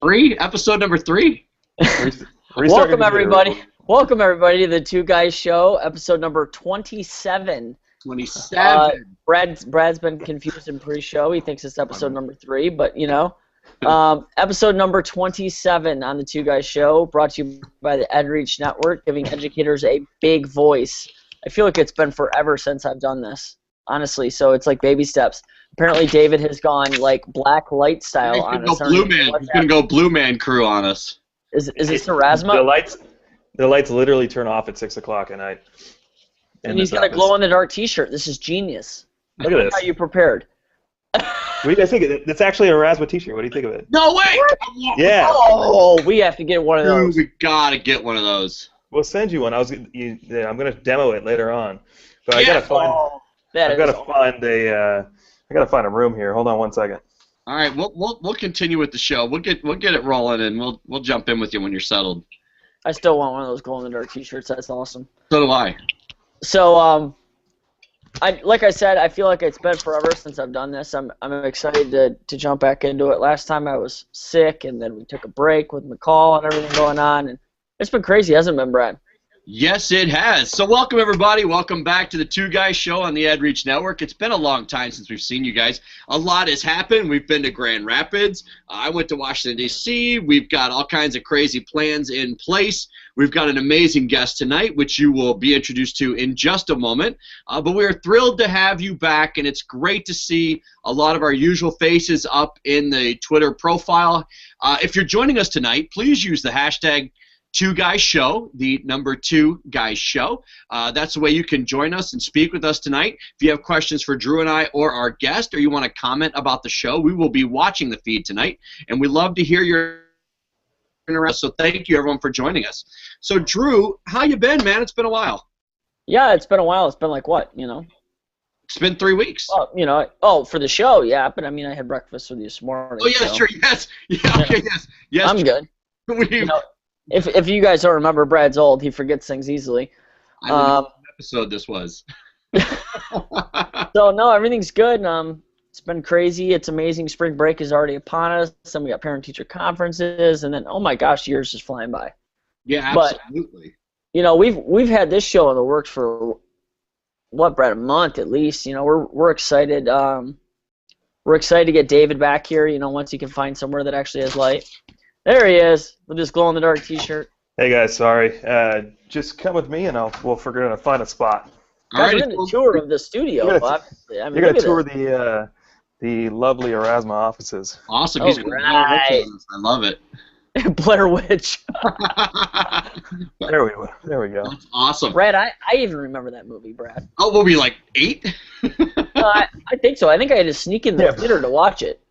Episode number 3. Welcome everybody to the Two Guys Show, episode number 27. 27. Brad's been confused in pre-show. He thinks it's episode number 3, but you know, episode number 27 on the Two Guys Show, brought to you by the EdReach Network, giving educators a big voice. I feel like it's been forever since I've done this, honestly. So it's like baby steps. Apparently, David has gone like black light style on us. He's gonna go Blue Man crew on us. Is this Aurasma? The lights literally turn off at 6 o'clock at night. And he's got a glow-in-the-dark T-shirt. This is genius. Look at this. How you prepared? What do you guys think? It's actually a Aurasma T-shirt. What do you think of it? No way! Yeah. Oh, we have to get one of those. We gotta get one of those. We'll send you one. I'm gonna demo it later on, but I gotta find a room here. Hold on one second. All right, we'll continue with the show. We'll get it rolling, and we'll jump in with you when you're settled. I still want one of those glow-in-the-dark T-shirts. That's awesome. So do I. So like I said, I feel like it's been forever since I've done this. I'm excited to jump back into it. Last time I was sick, and then we took a break with McCall and everything going on, and it's been crazy, hasn't it been, Brad? Yes, it has. So welcome, everybody. Welcome back to the Two Guys Show on the EdReach Network. It's been a long time since we've seen you guys. A lot has happened. We've been to Grand Rapids. I went to Washington, D.C. We've got all kinds of crazy plans in place. We've got an amazing guest tonight, which you will be introduced to in just a moment. But we're thrilled to have you back, and it's great to see a lot of our usual faces up in the Twitter profile. If you're joining us tonight, please use the hashtag Two Guys Show, the number 2 Guys Show. That's the way you can join us and speak with us tonight. If you have questions for Drew and I or our guest, or you want to comment about the show, we will be watching the feed tonight, and we'd love to hear your interest. So thank you, everyone, for joining us. So, Drew, how you been, man? It's been a while. Yeah, it's been a while. It's been like what, you know? It's been 3 weeks. Well, you know, for the show, yeah. But I mean, I had breakfast with you this morning. Oh yeah, so. Sure. Yes. Yeah. Okay. Yes. I'm good. You know, if you guys don't remember, Brad's old. He forgets things easily. I don't know what episode this was. So no, everything's good. It's been crazy. It's amazing. Spring break is already upon us. Then we got parent-teacher conferences, and then oh my gosh, years is flying by. Yeah, absolutely. But, you know, we've had this show in the works for what, Brad, a month at least. You know, we're excited. We're excited to get David back here. You know, once he can find somewhere that actually has light. There he is with his glow-in-the-dark T-shirt. Hey guys, sorry. Just come with me, and we'll figure out to find a spot. Guys, we're going to tour of the studio. You're going to tour the lovely Aurasma offices. Awesome. He's right. I love it. Blair Witch. There we go. That's awesome. Brad, I even remember that movie, Brad. Oh, we'll be like 8? I think so. I think I had to sneak in the theater to watch it.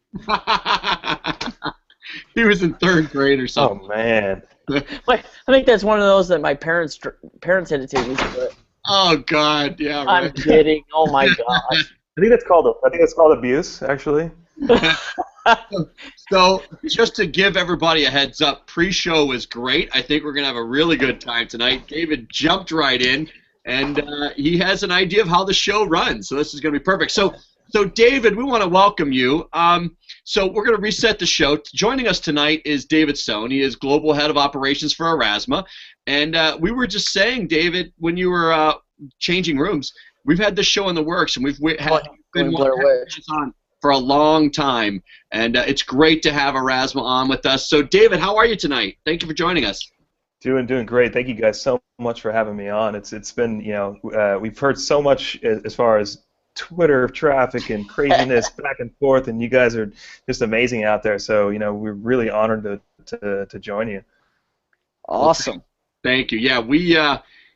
He was in 3rd grade or something. Oh man. I think that's one of those that my parents had to take me to it. Oh God, yeah. Right. I'm kidding. Oh my gosh. I think that's called abuse, actually. So, just to give everybody a heads up, pre-show was great. I think we're gonna have a really good time tonight. David jumped right in, and he has an idea of how the show runs. So this is gonna be perfect. So David, we want to welcome you. So we're going to reset the show. Joining us tonight is David Stone. He is Global Head of Operations for Aurasma. And we were just saying, David, when you were changing rooms, we've had this show in the works, and we've been on for a long time. And it's great to have Aurasma on with us. So, David, how are you tonight? Thank you for joining us. Doing great. Thank you guys so much for having me on. It's been, you know, we've heard so much as far as Twitter traffic and craziness back and forth, and you guys are just amazing out there. So, you know, we're really honored to join you. Awesome. Thank you. Yeah, we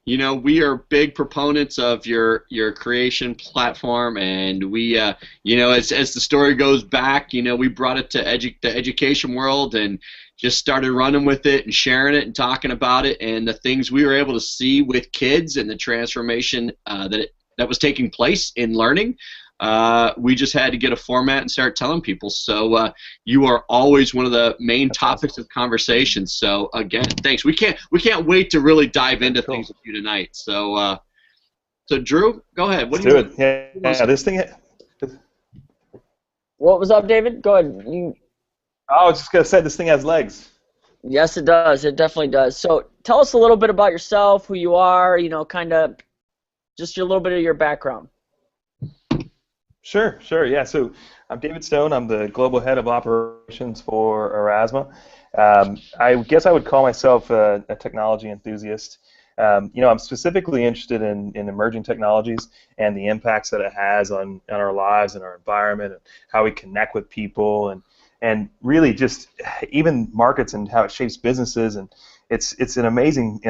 we are big proponents of your creation platform, and we as the story goes back, you know, we brought it to the education world and just started running with it and sharing it and talking about it, and the things we were able to see with kids and the transformation that was taking place in learning. We just had to get a format and start telling people. So you are always one of the main topics of conversation. So again, thanks. We can't wait to really dive into things with you tonight. So Drew, go ahead. Let's do it. Yeah, this thing. What was up, David? Go ahead. I was just gonna say this thing has legs. Yes, it does. It definitely does. So tell us a little bit about yourself, who you are, kind of just a little bit of your background. Sure, sure, yeah. So I'm David Stone. I'm the global head of operations for Aurasma. I guess I would call myself a technology enthusiast. I'm specifically interested in emerging technologies and the impacts that it has on our lives and our environment and how we connect with people and really just even markets and how it shapes businesses. And it's an amazing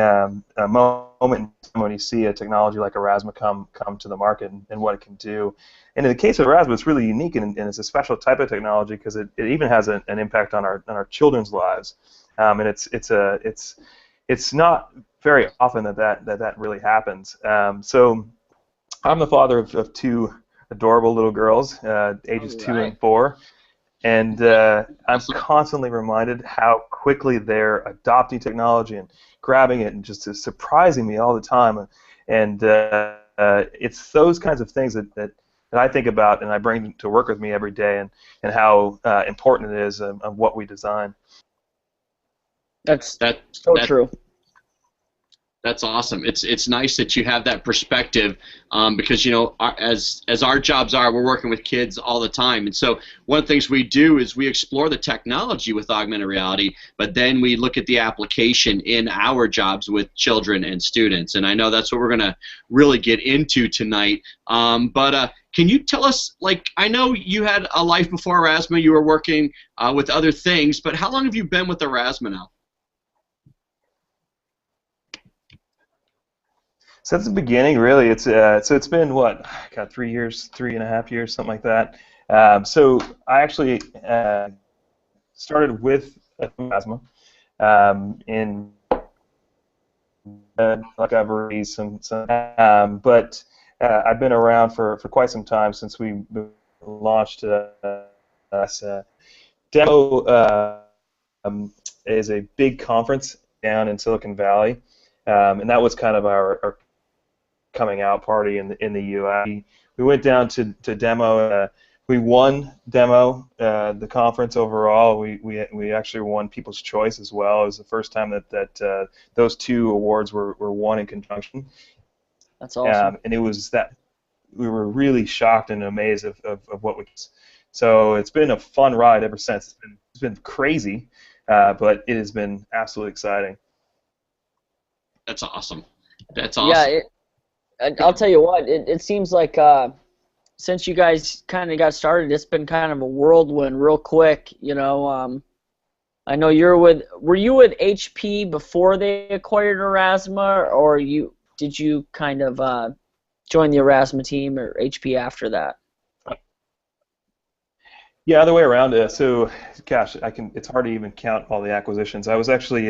moment when you see a technology like Aurasma come to the market and what it can do. And in the case of Aurasma, it's really unique and it's a special type of technology because it even has an impact on our children's lives. And it's not very often that really happens. So I'm the father of two adorable little girls, ages 2 and 4. And I'm constantly reminded how quickly they're adopting technology and grabbing it and just surprising me all the time. And it's those kinds of things that I think about and I bring to work with me every day and how important it is of what we design. That's so true. That's awesome. It's nice that you have that perspective because as our jobs are, we're working with kids all the time, and so one of the things we do is we explore the technology with augmented reality, but then we look at the application in our jobs with children and students, and I know that's what we're going to really get into tonight. But can you tell us, I know you had a life before Aurasma, you were working with other things, but how long have you been with Aurasma now? Since the beginning, really, it's been what, God, 3 years, 3.5 years, something like that. So I actually started with Aurasma in like I've already but I've been around for quite some time since we launched Demo is a big conference down in Silicon Valley, and that was kind of our coming out party in the U.S. We went down to Demo. We won Demo, the conference overall. We actually won People's Choice as well. It was the first time that those two awards were won in conjunction. That's awesome. And it was that we were really shocked and amazed of what we. So it's been a fun ride ever since. It's been crazy, but it has been absolutely exciting. That's awesome. That's awesome. Yeah. I'll tell you what, it seems like since you guys kind of got started, it's been kind of a whirlwind real quick, I know were you with HP before they acquired Aurasma, or did you kind of join the Aurasma team or HP after that? Yeah, other way around. So, gosh, it's hard to even count all the acquisitions. I was actually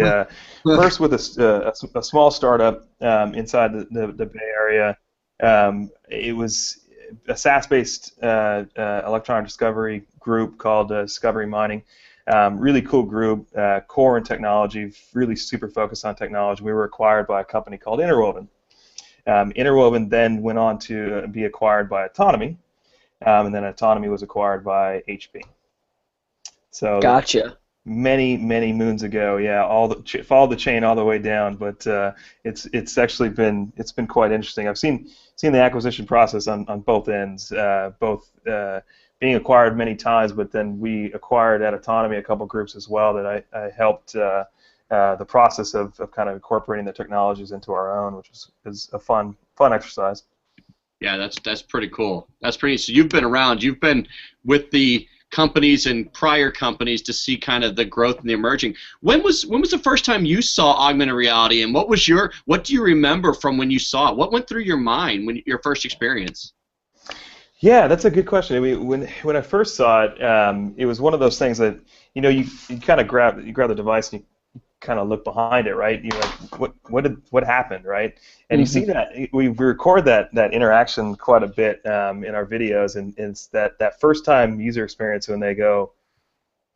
first with a small startup inside the Bay Area. It was a SaaS-based electronic discovery group called Discovery Mining. Really cool group, core in technology, really super focused on technology. We were acquired by a company called Interwoven. Interwoven then went on to be acquired by Autonomy. And then Autonomy was acquired by HP. So gotcha. Many moons ago, yeah. Followed the chain all the way down, but it's actually been quite interesting. I've seen the acquisition process on both ends, both being acquired many times, but then we acquired at Autonomy a couple groups as well that I helped the process of kind of incorporating the technologies into our own, which is a fun exercise. Yeah, that's pretty cool. That's pretty. So you've been around. You've been with the companies and prior companies to see kind of the growth and the emerging. When was the first time you saw augmented reality, and what do you remember from when you saw it? What went through your mind when your first experience? Yeah, that's a good question. I mean, when I first saw it, it was one of those things that you kind of grab the device and you kind of look behind it, right? You're like, what happened, right? And you see that we record that interaction quite a bit in our videos, and it's that first time user experience when they go,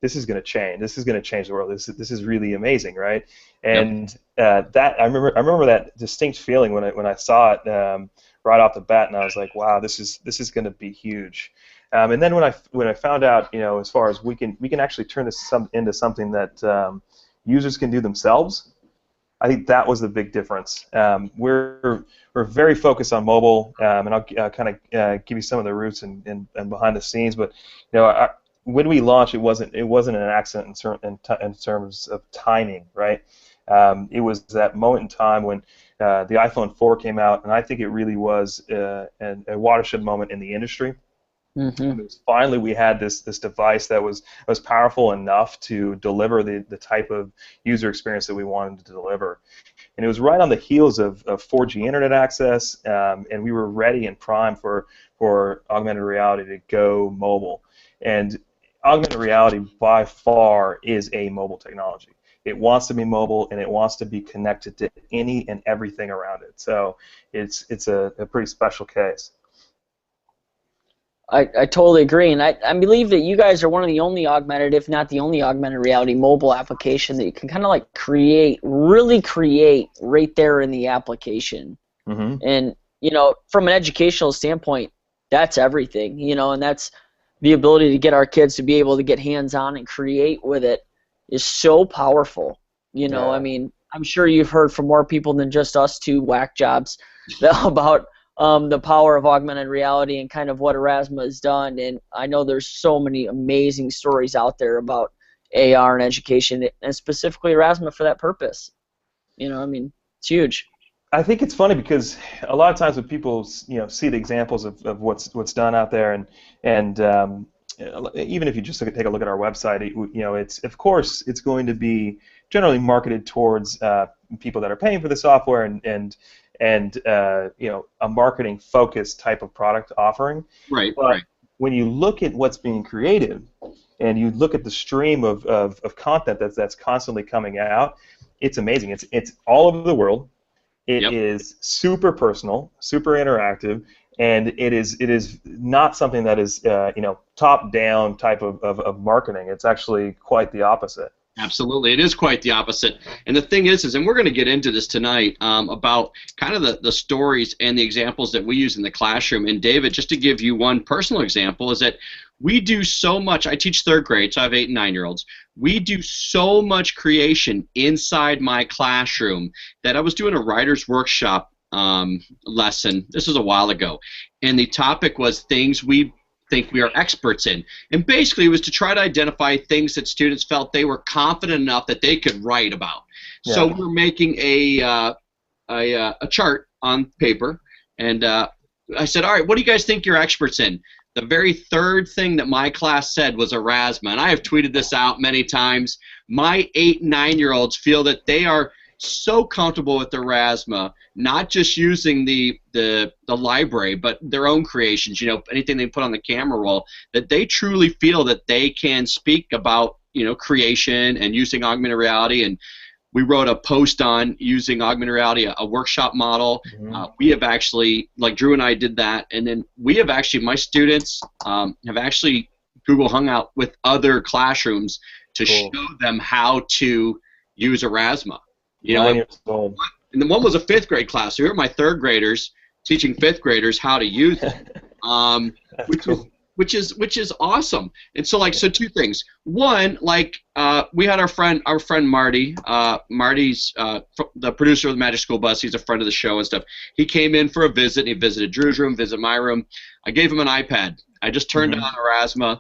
this is going to change. This is going to change the world. This is really amazing, right? And that I remember that distinct feeling when I saw it right off the bat, and I was like, wow, this is going to be huge. And then when I found out, as far as we can actually turn this into something that users can do themselves, I think that was the big difference. We're very focused on mobile, and I'll kind of give you some of the roots and behind the scenes. But when we launched, it wasn't an accident in terms of timing, right? It was that moment in time when the iPhone 4 came out, and I think it really was a watershed moment in the industry. Mm-hmm. It was finally we had this device that was powerful enough to deliver the type of user experience that we wanted to deliver. And it was right on the heels of 4G internet access, and we were ready and primed for augmented reality to go mobile. And augmented reality by far is a mobile technology. It wants to be mobile, and it wants to be connected to any and everything around it. So it's a pretty special case. I totally agree, and I believe that you guys are one of the only augmented, if not the only augmented reality mobile application that you can kind of like really create right there in the application. Mm-hmm. And from an educational standpoint, that's everything. And that's the ability to get our kids to be able to get hands-on and create with it is so powerful. Yeah. I mean, I'm sure you've heard from more people than just us two whack jobs about the power of augmented reality and kind of what Aurasma has done. And I know there's so many amazing stories out there about AR and education, and specifically Aurasma for that purpose. I mean, it's huge. I think it's funny because a lot of times when people see the examples of what's done out there, and even if you just take a look at our website, it's of course it's going to be generally marketed towards people that are paying for the software and a marketing focused type of product offering. Right. But right. when you look at what's being created, and you look at the stream of content that's constantly coming out, it's amazing. It's all over the world. It is super personal, super interactive, and it is not something that is top down type of marketing. It's actually quite the opposite. Absolutely, it is quite the opposite. And the thing is, and we're going to get into this tonight about kind of the stories and the examples that we use in the classroom. And David, just to give you one personal example, is that we do so much. I teach third grade, so I have 8 and 9-year-olds. We do so much creation inside my classroom that I was doing a writer's workshop lesson. This was a while ago, and the topic was things we think we are experts in. And basically it was to try to identify things that students felt they were confident enough that they could write about. Yeah. So we're making a chart on paper, and I said, all right, what do you guys think you're experts in? The very third thing that my class said was Aurasma, and I have tweeted this out many times. My 8 and 9-year-olds feel that they are so comfortable with Aurasma, not just using the library, but their own creations, anything they put on the camera roll, that they truly feel that they can speak about, creation and using augmented reality. And we wrote a post on using augmented reality, a workshop model. Mm-hmm. We have actually, like Drew and I did that, and then we have actually, my students have actually Google hung out with other classrooms to show them how to use Aurasma. 9 years old. And then one was a 5th grade class. So here are my 3rd graders teaching 5th graders how to use it, which is awesome. And so so 2 things. One, we had our friend Marty. Marty's the producer of the Magic School Bus. He's a friend of the show and stuff. He came in for a visit. And he visited Drew's room, visited my room. I gave him an iPad. I just turned on Aurasma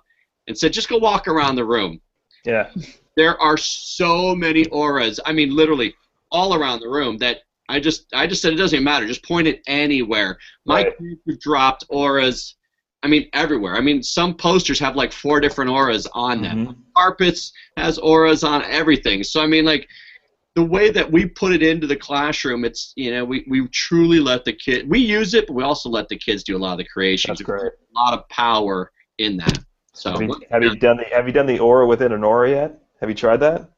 and said, just go walk around the room. Yeah. There are so many auras. I mean, literally all around the room that I just said it doesn't even matter. Just point it anywhere. My kids have dropped auras, I mean, everywhere. I mean, some posters have like 4 different auras on them. Mm-hmm. Carpets has auras on everything. So I mean, the way that we put it into the classroom, it's we truly let the kid. We use it, but we also let the kids do a lot of the creation. That's great. A lot of power in that. So have you done the aura within an aura yet? Have you tried that?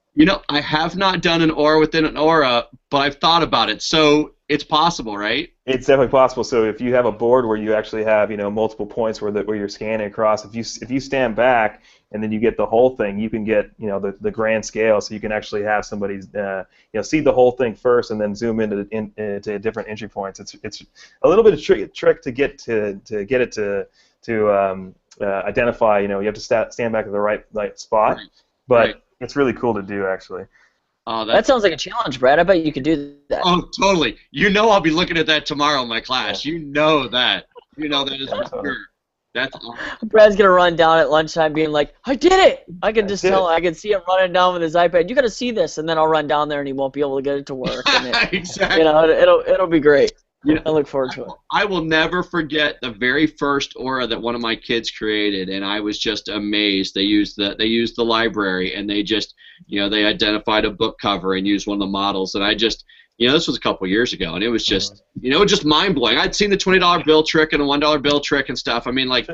I have not done an aura within an aura, but I've thought about it. So it's possible, right? It's definitely possible. So if you have a board where you actually have multiple points where you're scanning across, if you stand back and then you get the whole thing, you can get the grand scale. So you can actually have somebody see the whole thing first and then zoom into different entry points. It's a little bit of trick to get it to identify. You have to stand back at the right spot, Right. but Right. it's really cool to do actually. Oh, That sounds like a challenge, Brad. I bet you could do that. Oh, totally. I'll be looking at that tomorrow in my class. Yeah. You know that. You know that is for Totally. sure. That's awesome. Brad's gonna run down at lunchtime, being like, "I did it!" I can just did tell. it. I can see him running down with his iPad. You got to see this, and then I'll run down there, and he won't be able to get it to work. And Exactly. it'll be great. You know, I look forward to it. I will never forget the very first aura that one of my kids created, and I was just amazed. They used the library, and they just they identified a book cover and used one of the models, and I just this was a couple years ago, and it was just just mind blowing. I'd seen the $20 bill trick and the $1 bill trick and stuff. I mean, like,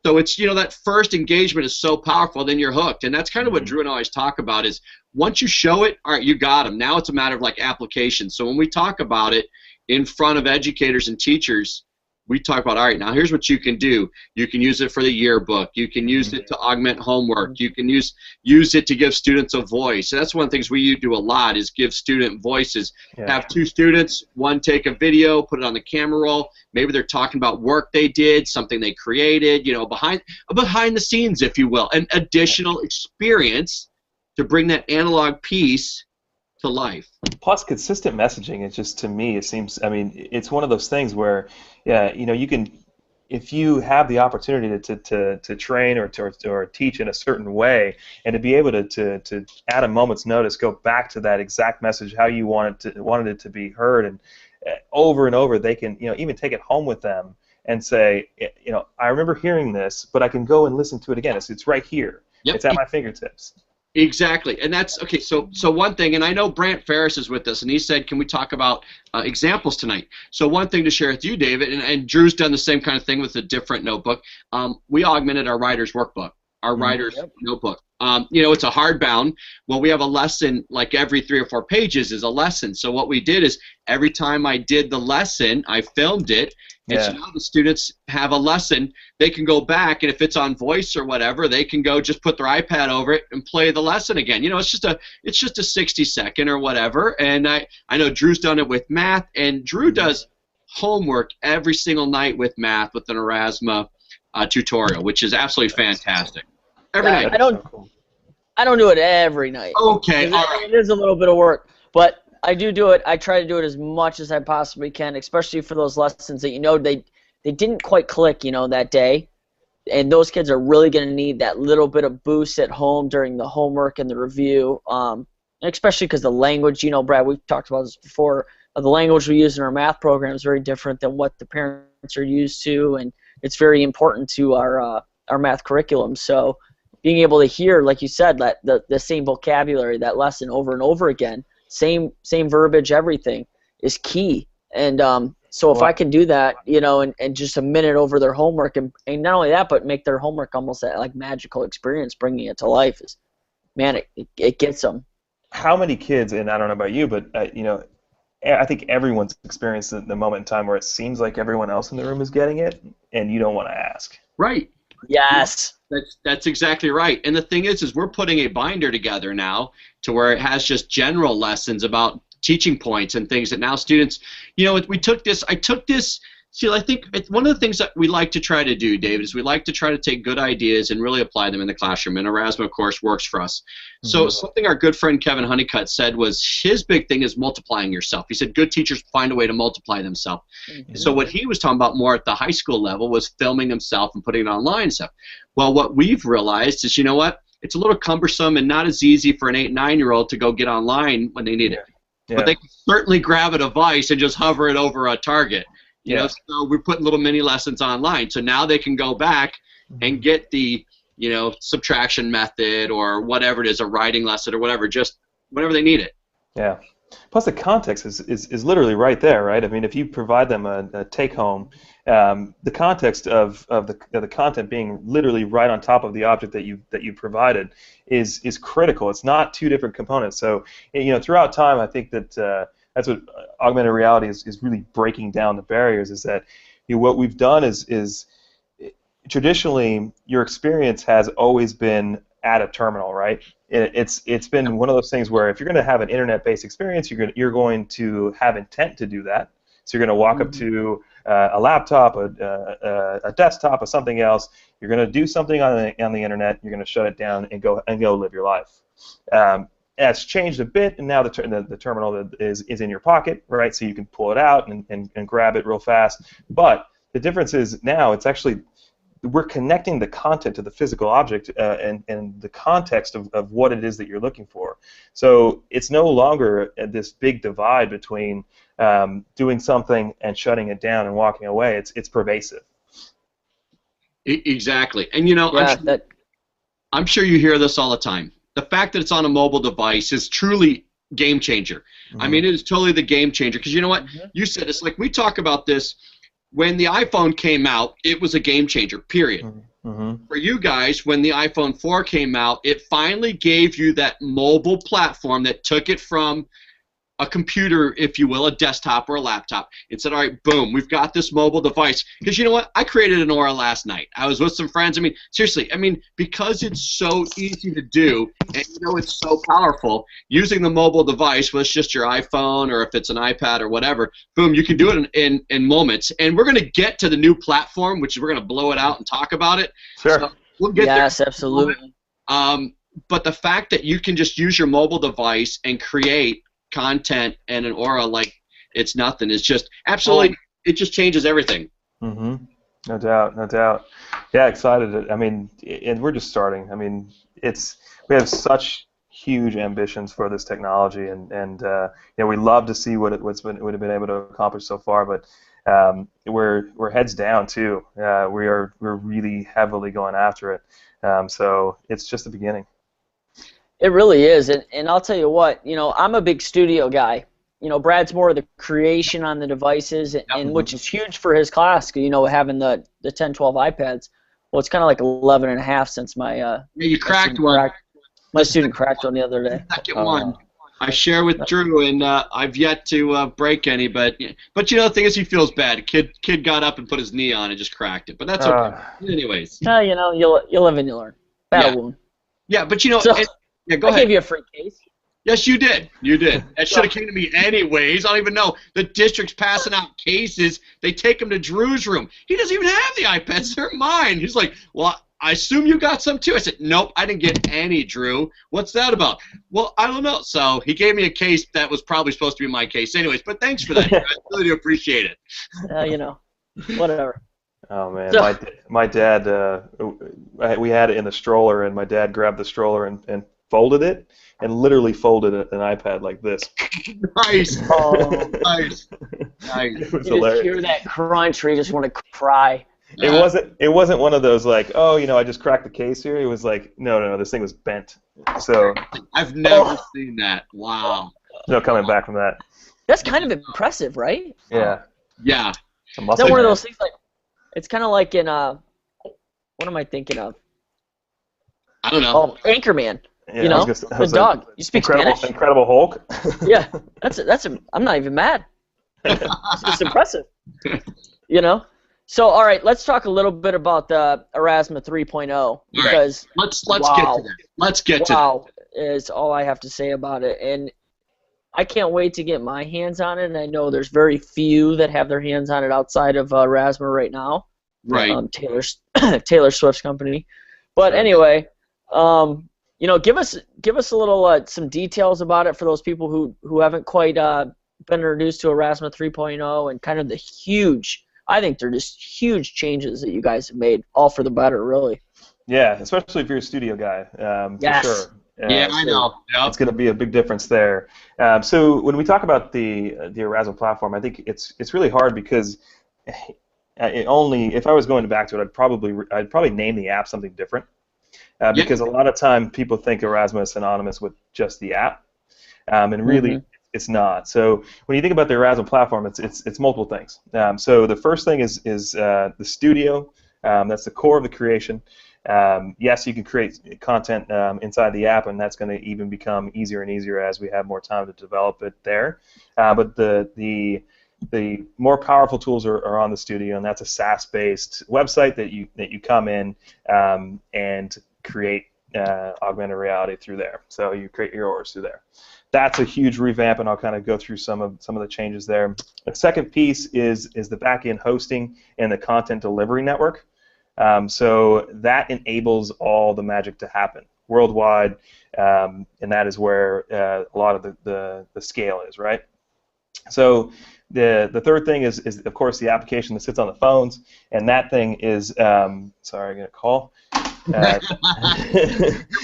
so it's that first engagement is so powerful, then you're hooked, and that's kind of what Drew and I always talk about is once you show it, all right, you got them. Now it's a matter of like application. So when we talk about it in front of educators and teachers, we talk about, all right, now here's what you can do. You can use it for the yearbook. You can use it to augment homework. You can use it to give students a voice. And that's one of the things we do a lot is give student voices. Yeah. Have two students, one take a video, put it on the camera roll. Maybe they're talking about work they did, something they created, behind the scenes, if you will, an additional experience to bring that analog piece to life. Plus, consistent messaging. It's just, to me, it seems. I mean, it's one of those things where, you can, if you have the opportunity to train or teach in a certain way, and to be able to at a moment's notice go back to that exact message how you wanted it to be heard, and over and over, they can even take it home with them and say, I remember hearing this, but I can go and listen to it again. It's right here. Yep. It's at my fingertips. Exactly, and that's okay. So one thing, and I know Brant Ferris is with us, and he said, "Can we talk about examples tonight?" So one thing to share with you, David, and Drew's done the same kind of thing with a different notebook. We augmented our writer's workbook, our writer's notebook. It's a hardbound. Well, we have a lesson like every 3 or 4 pages is a lesson. So what we did is every time I did the lesson, I filmed it. And so now the students have a lesson. They can go back, and if it's on voice or whatever, they can go just put their iPad over it and play the lesson again. It's just a 60-second or whatever. And I know Drew's done it with math, and Drew does homework every single night with math with an Aurasma tutorial, which is absolutely fantastic. Every night. I don't do it every night. Okay, all right. It is a little bit of work, but I do it. I try to do it as much as I possibly can, especially for those lessons that they didn't quite click that day, and those kids are really going to need that little bit of boost at home during the homework and the review, especially because the language, Brad, we've talked about this before, the language we use in our math program is very different than what the parents are used to, and it's very important to our math curriculum. So being able to hear, like you said, that the same vocabulary, that lesson over and over again, same verbiage, everything is key. And so if I can do that, and just a minute over their homework, and not only that, but make their homework almost that like magical experience, bringing it to life, is, man, it gets them. How many kids, and I don't know about you, but I think everyone's experienced the moment in time where it seems like everyone else in the room is getting it, and you don't want to ask. Right. Yes. That's exactly right. And the thing is we're putting a binder together now to where it has just general lessons about teaching points and things that now students, I took this. See, I think one of the things that we like to try to do, David, is we like to try to take good ideas and really apply them in the classroom. And Aurasma, of course, works for us. So something our good friend Kevin Honeycutt said was his big thing is multiplying yourself. He said good teachers find a way to multiply themselves. So what he was talking about more at the high school level was filming himself and putting it online and stuff. Well, what we've realized is, it's a little cumbersome and not as easy for an 8- and 9-year-old to go get online when they need it. Yeah. But they can certainly grab a device and just hover it over a target. So we're putting little mini lessons online. So now they can go back and get the, subtraction method or whatever it is, a writing lesson or whatever, just whenever they need it. Yeah. Plus the context is literally right there, right? I mean, if you provide them a take-home, the context of the content being literally right on top of the object that you provided is critical. It's not two different components. So throughout time, I think that that's what augmented reality is really breaking down the barriers. Is that what we've done is traditionally your experience has always been at a terminal, right? It's been one of those things where if you're going to have an internet-based experience, you're going to have intent to do that. So you're going to walk up to a laptop, a desktop, or something else. You're going to do something on the internet. You're going to shut it down and go live your life. It's changed a bit, and now the terminal is in your pocket, right? So you can pull it out and grab it real fast. But the difference is now it's actually we're connecting the content to the physical object and the context of what it is that you're looking for. So it's no longer this big divide between doing something and shutting it down and walking away. It's pervasive. Exactly. And, you know, Yeah, I'm sure you hear this all the time. The fact that it's on a mobile device is truly game changer. I mean, it is totally the game changer. Because you know what? You said it's like we talk about this. When the iPhone came out, it was a game changer, period. For you guys, when the iPhone 4 came out, it finally gave you that mobile platform that took it from a computer, if you will, a desktop or a laptop, and said, all right, boom, we've got this mobile device. Because you know what? I created an Aura last night. I was with some friends. I mean, seriously, because it's so easy to do, and you know it's so powerful, using the mobile device, whether it's just your iPhone or if it's an iPad or whatever, boom, you can do it in moments. And we're going to get to the new platform, which is we're going to blow it out and talk about it. Sure. So we'll get there. Yes, absolutely. But the fact that you can just use your mobile device and create content and an Aura like it's nothing. It's just absolutely. It just changes everything. No doubt. Yeah, excited. I mean, and we're just starting. I mean, we have such huge ambitions for this technology, and you know, we love to see what would have been able to accomplish so far. But we're heads down too. We're really heavily going after it. So it's just the beginning. It really is, and I'll tell you what, you know, I'm a big studio guy. You know, Brad's more of the creation on the devices, and which is huge for his class, you know, having the 10, 12 iPads. Well, it's kind of like 11 and a half since my you cracked one. My student cracked one the other day. Second one. I share with Drew, and I've yet to break any, but you know, the thing is, he feels bad. Kid got up and put his knee on and just cracked it, but that's okay. Anyways. You know, you live and you learn. Battle wound. Yeah, but you know. So, yeah, go ahead. I gave you a free case. Yes, you did. You did. That should have came to me anyways. I don't even know. The district's passing out cases. They take them to Drew's room. He doesn't even have the iPads. They're mine. He's like, well, I assume you got some too. I said, nope, I didn't get any, Drew. What's that about? Well, I don't know. So he gave me a case that was probably supposed to be my case anyways. But thanks for that. I really do appreciate it. You know, whatever. Oh man, my dad. We had it in the stroller, and my dad grabbed the stroller and folded it, and literally folded an iPad like this. Nice. Oh, nice. It was you hilarious. just hear that crunch where you just want to cry. It wasn't one of those like, oh, you know, I just cracked the case here. It was like, no, this thing was bent. So I've never seen that. Wow. No coming back from that. That's kind of impressive, right? Yeah. Yeah. Is that one of those things like? It's kind of like in what am I thinking of? I don't know. Oh, Anchorman. Yeah, you know, the dog. You speak Spanish? Incredible Hulk. Yeah, I'm not even mad. It's impressive. You know. So, all right, let's talk a little bit about the Aurasma 3.0 because let's get to that. Let's get to that. Wow is all I have to say about it, and I can't wait to get my hands on it. And I know there's very few that have their hands on it outside of Aurasma right now. Right. Taylor Swift's company. But anyway, you know, give us a little some details about it for those people who haven't quite been introduced to Aurasma 3.0 and kind of the huge. I think they're just huge changes that you guys have made, all for the better, really. Yeah, especially if you're a studio guy, yes. for sure. Yeah, I know. Yep. It's going to be a big difference there. So when we talk about the Aurasma platform, I think it's really hard because if I was going back to it, I'd probably name the app something different because a lot of time people think Aurasma is synonymous with just the app, and really. It's not. So when you think about the Aurasma platform, it's multiple things. So the first thing is the studio. That's the core of the creation. Yes, you can create content inside the app, and that's going to even become easier and easier as we have more time to develop it there. But the more powerful tools are on the studio, and that's a SaaS-based website that you come in and create augmented reality through there. So you create your auras through there. That's a huge revamp, and I'll kind of go through some of the changes there. The second piece is the back-end hosting and the content delivery network. So that enables all the magic to happen worldwide, and that is where a lot of the scale is, right? So the third thing is of course the application that sits on the phones, and that thing is sorry, I get a call.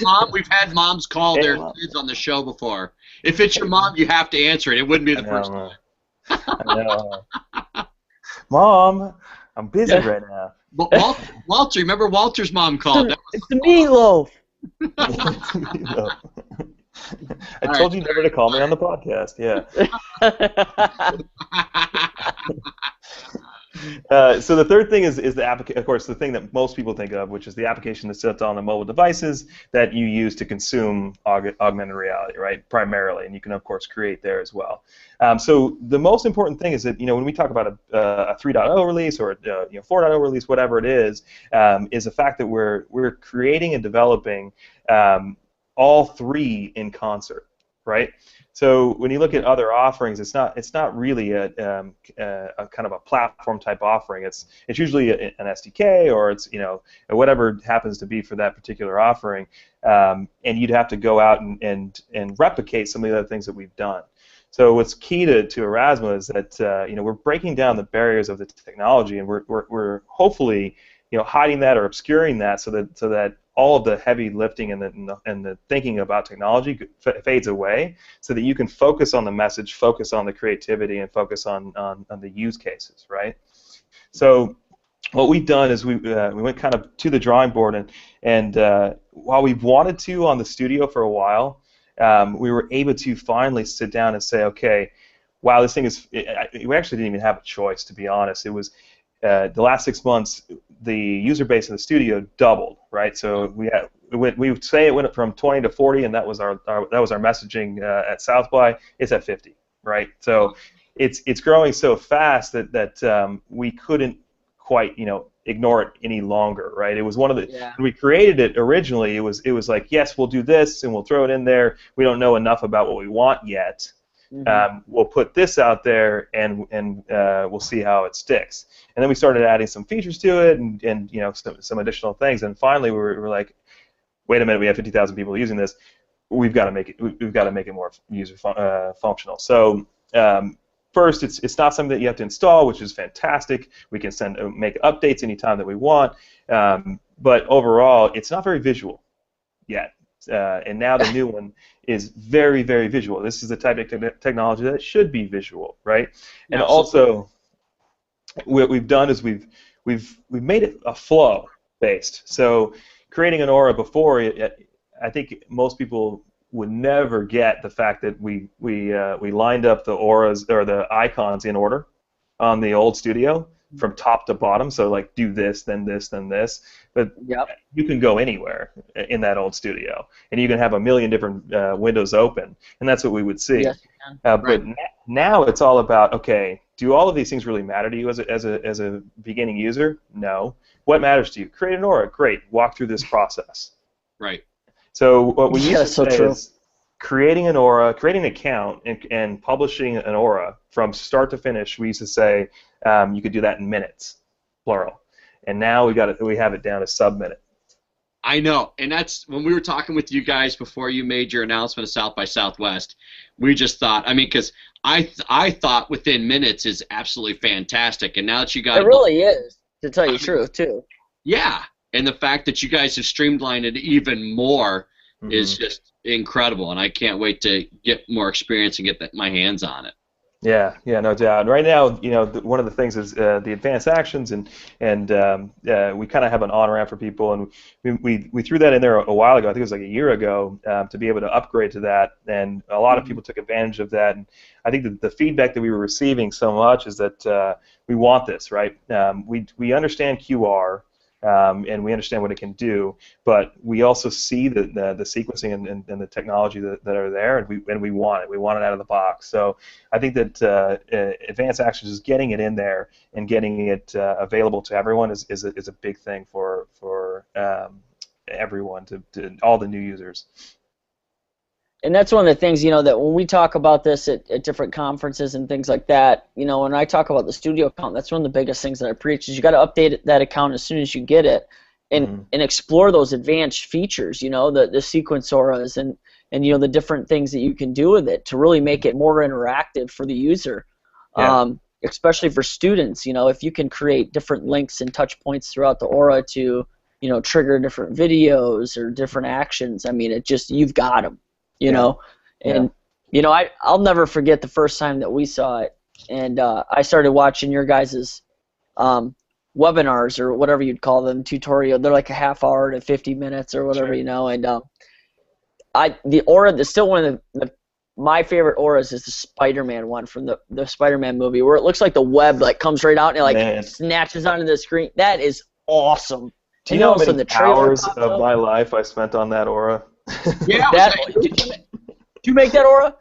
Mom, we've had moms call their kids on the show before. If it's your mom, you have to answer it. It wouldn't be the first time. I know. Mom, I'm busy right now. Walter, remember Walter's mom called? It's the meatloaf. I told you never to call me on the podcast. Yeah. So the third thing is the application. Of course, the thing that most people think of, which is the application that sits on the mobile devices that you use to consume augmented reality, right? Primarily, and you can of course create there as well. So the most important thing is that when we talk about a 3.0 release or a 4.0 release, whatever it is the fact that we're creating and developing all three in concert, right? So when you look at other offerings, it's not really a kind of a platform type offering. It's usually an SDK or it's whatever happens to be for that particular offering, and you'd have to go out and replicate some of the other things that we've done. So what's key to Aurasma is that we're breaking down the barriers of the technology, and we're hopefully hiding that or obscuring that so that all of the heavy lifting and the thinking about technology fades away, so that you can focus on the message, focus on the creativity, and focus on the use cases, right? So what we've done is we went kind of to the drawing board, and while we've wanted to on the studio for a while, we were able to finally sit down and say, okay, wow, this thing is. We actually didn't even have a choice, to be honest. It was the last 6 months. The user base in the studio doubled, right? So we would say it went from 20 to 40, and that was our messaging at South by. It's at 50, right? So it's growing so fast that we couldn't quite ignore it any longer, right? It was one of the when we created it originally. It was like, yes, we'll do this and we'll throw it in there. We don't know enough about what we want yet. We'll put this out there and we'll see how it sticks. And then we started adding some features to it and some additional things. And finally we were like, wait a minute, we have 50,000 people using this. We've got to make it more user functional. So first, it's not something that you have to install, which is fantastic. We can make updates anytime that we want. But overall, it's not very visual yet. And now the new one is very, very visual. This is the type of technology that should be visual, right? And also, what we've done is we've made it a flow based. So creating an aura before, I think most people would never get the fact that we lined up the auras or the icons in order on the old studio from top to bottom. So like do this, then this, then this. But you can go anywhere in that old studio, and you can have a million different windows open, and that's what we would see. Yes, but now it's all about, okay, do all of these things really matter to you as a beginning user? No. What matters to you? Create an aura. Great. Walk through this process. Right. So what we used to say is creating an aura, creating an account, and publishing an aura from start to finish. We used to say you could do that in minutes, plural. And now we have it down to sub-minute. I know, and that's when we were talking with you guys before you made your announcement of South by Southwest. We just thought, because I thought within minutes is absolutely fantastic, and now that you got it really is, to tell you the truth, too. Yeah, and the fact that you guys have streamlined it even more is just incredible, and I can't wait to get more experience and get my hands on it. Yeah, no doubt. And right now, one of the things is the advanced actions, and we kind of have an on-ramp for people, and we threw that in there a while ago. I think it was like a year ago to be able to upgrade to that, and a lot of people took advantage of that. And I think that the feedback that we were receiving so much is that we want this, right? We understand QR. And we understand what it can do, but we also see the sequencing and the technology that are there, and we want it. We want it out of the box. So I think that Advanced Actions is getting it in there and getting it available to everyone is a big thing for everyone, to all the new users. And that's one of the things, that when we talk about this at different conferences and things like that, when I talk about the studio account, that's one of the biggest things that I preach is you got to update that account as soon as you get it, and explore those advanced features, the sequence auras and the different things that you can do with it to really make it more interactive for the user. Yeah. Especially for students, if you can create different links and touch points throughout the aura to, trigger different videos or different actions, I mean, you've got them. And I'll never forget the first time that we saw it, and I started watching your guys's webinars or whatever you'd call them, tutorial. They're like a half hour to 50 minutes or whatever, Sure. and the aura, that's still one of my favorite auras is the Spider-Man one from the Spider-Man movie, where it looks like the web comes right out and it snatches onto the screen. That is awesome. Do you know how many hours of my life I spent on that aura? Yeah. Did you make that aura?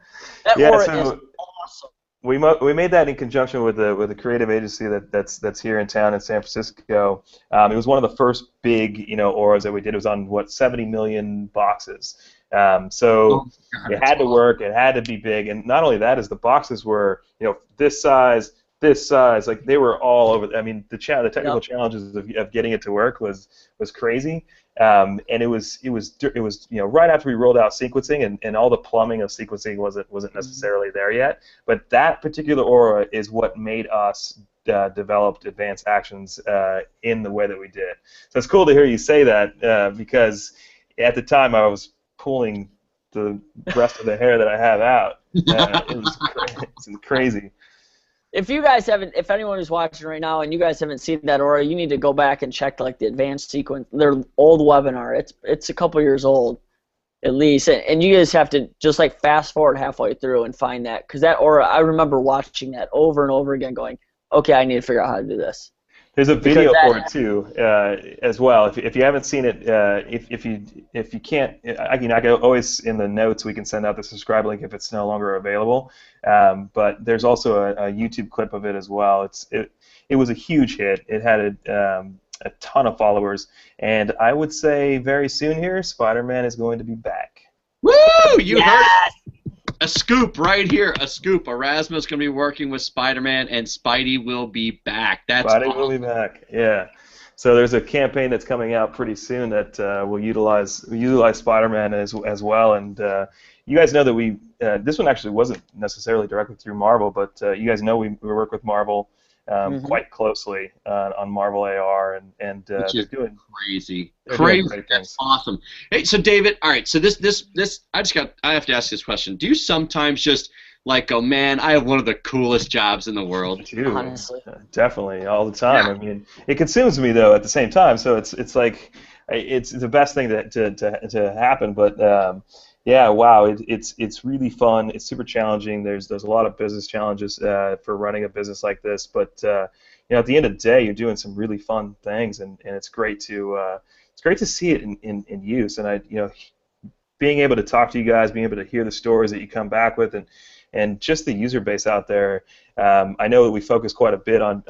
That aura is awesome. We made that in conjunction with a creative agency that's here in town in San Francisco. It was one of the first big auras that we did. It was on 70 million boxes. So it had to work. It had to be big, and not only that, is the boxes were this size. Like they were all over. I mean, the technical challenges of getting it to work was crazy. And it was right after we rolled out sequencing, and all the plumbing of sequencing wasn't necessarily there yet. But that particular aura is what made us develop advanced actions in the way that we did. So it's cool to hear you say that because at the time I was pulling the rest of the hair that I have out. It was crazy. If you guys if anyone who's watching right now and you guys haven't seen that aura, you need to go back and check the advanced sequence, their old webinar. It's a couple years old, at least, and you guys have to just fast forward halfway through and find that, because that aura, I remember watching that over and over again, going, okay, I need to figure out how to do this. There's a video for it too, as well. If you haven't seen it, if you can't, I can always in the notes we can send out the subscribe link if it's no longer available. But there's also a YouTube clip of it as well. It was a huge hit. It had a ton of followers, and I would say very soon here, Spider-Man is going to be back. Woo! You heard it. A scoop right here, a scoop. Aurasma is going to be working with Spider-Man, and Spidey will be back. Spidey will be back, yeah. So there's a campaign that's coming out pretty soon that will utilize Spider-Man as well. And you guys know that this one actually wasn't necessarily directly through Marvel, but you guys know we work with Marvel quite closely on Marvel AR, and they're doing crazy. That's awesome. Hey, so David, all right, so this I have to ask this question. Do you sometimes just go, man, I have one of the coolest jobs in the world? Honestly, definitely, all the time. Yeah. I mean, it consumes me though at the same time, so it's the best thing to happen. But yeah, wow, it's really fun. It's super challenging. There's a lot of business challenges for running a business like this, but at the end of the day, you're doing some really fun things, and it's great to see it in use. And being able to talk to you guys, being able to hear the stories that you come back with, and just the user base out there. I know that we focus quite a bit on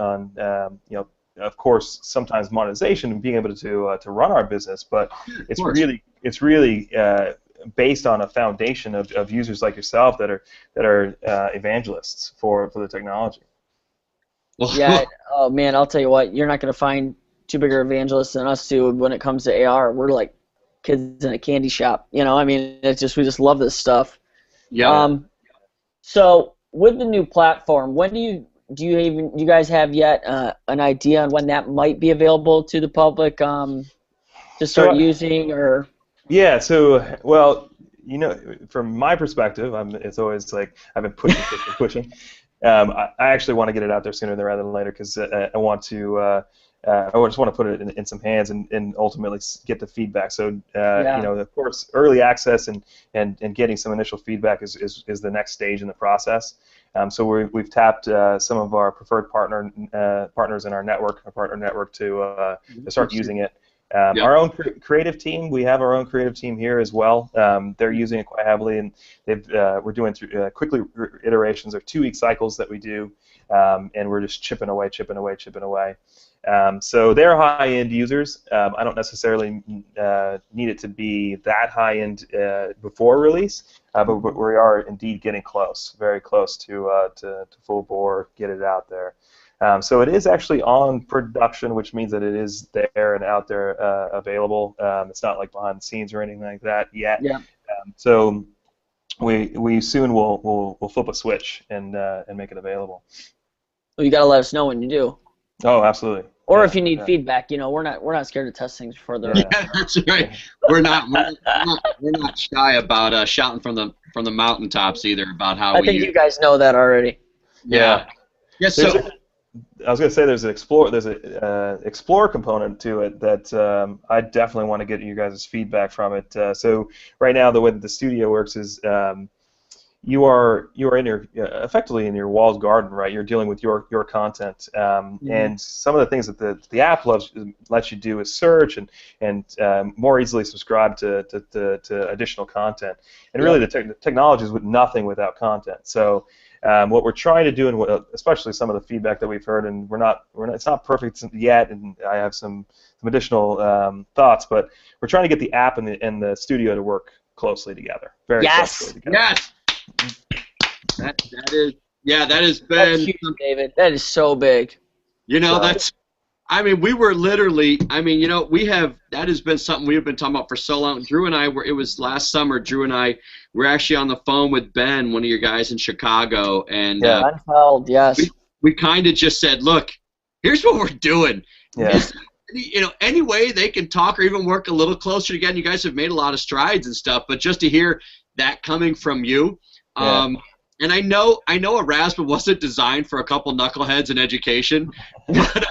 of course, sometimes monetization and being able to run our business, but it's really based on a foundation of users like yourself that are evangelists for the technology. Yeah. Oh man, I'll tell you what, you're not going to find two bigger evangelists than us two when it comes to AR. We're like kids in a candy shop. I mean, we just love this stuff. Yeah. So with the new platform, when do you guys have yet an idea on when that might be available to the public to start using, or? Yeah, so, well, from my perspective, it's always I've been pushing. I actually want to get it out there sooner rather than later because I want to. I just want to put it in some hands and ultimately get the feedback. So, of course, early access and getting some initial feedback is the next stage in the process. So we've tapped some of our preferred partners in our partner network to start using it. Yeah. Our own creative team, we have our own creative team here as well. They're using it quite heavily, and we're doing quickly iterations or 2-week cycles that we do, and we're just chipping away. So they're high-end users. I don't necessarily need it to be that high-end before release, but we are indeed getting close, very close to full bore, get it out there. So it is actually on production, which means that it is there and out there available. It's not like behind the scenes or anything like that yet. Yeah. So we soon will flip a switch and make it available. Well, you got to let us know when you do. Oh, absolutely. Or Yeah, if you need yeah. feedback, we're not scared to test things before they're. Yeah, that's right. We're not shy about shouting from the mountaintops either about how I think you guys know that already. Yeah. Yeah. So I was going to say there's an explore component to it that I definitely want to get you guys' feedback from it. So right now the way that the studio works is you are in your effectively in your walled garden, right? You're dealing with your content, and some of the things that the app lets you do is search and more easily subscribe to additional content. And really, the technology is nothing without content. So what we're trying to do, and especially some of the feedback that we've heard, and it's not perfect yet, and I have some additional thoughts, but we're trying to get the app and the studio to work closely together. Very closely together. Yes. That has been. That's huge, David. That is so big. We were literally. That has been something we have been talking about for so long. Drew and I it was last summer. Drew and I were actually on the phone with Ben, one of your guys in Chicago, and yes. We kind of just said, look, here's what we're doing. Yeah. Any way they can talk or even work a little closer together. You guys have made a lot of strides and stuff, but just to hear that coming from you. And I know Aurasma wasn't designed for a couple knuckleheads in education, but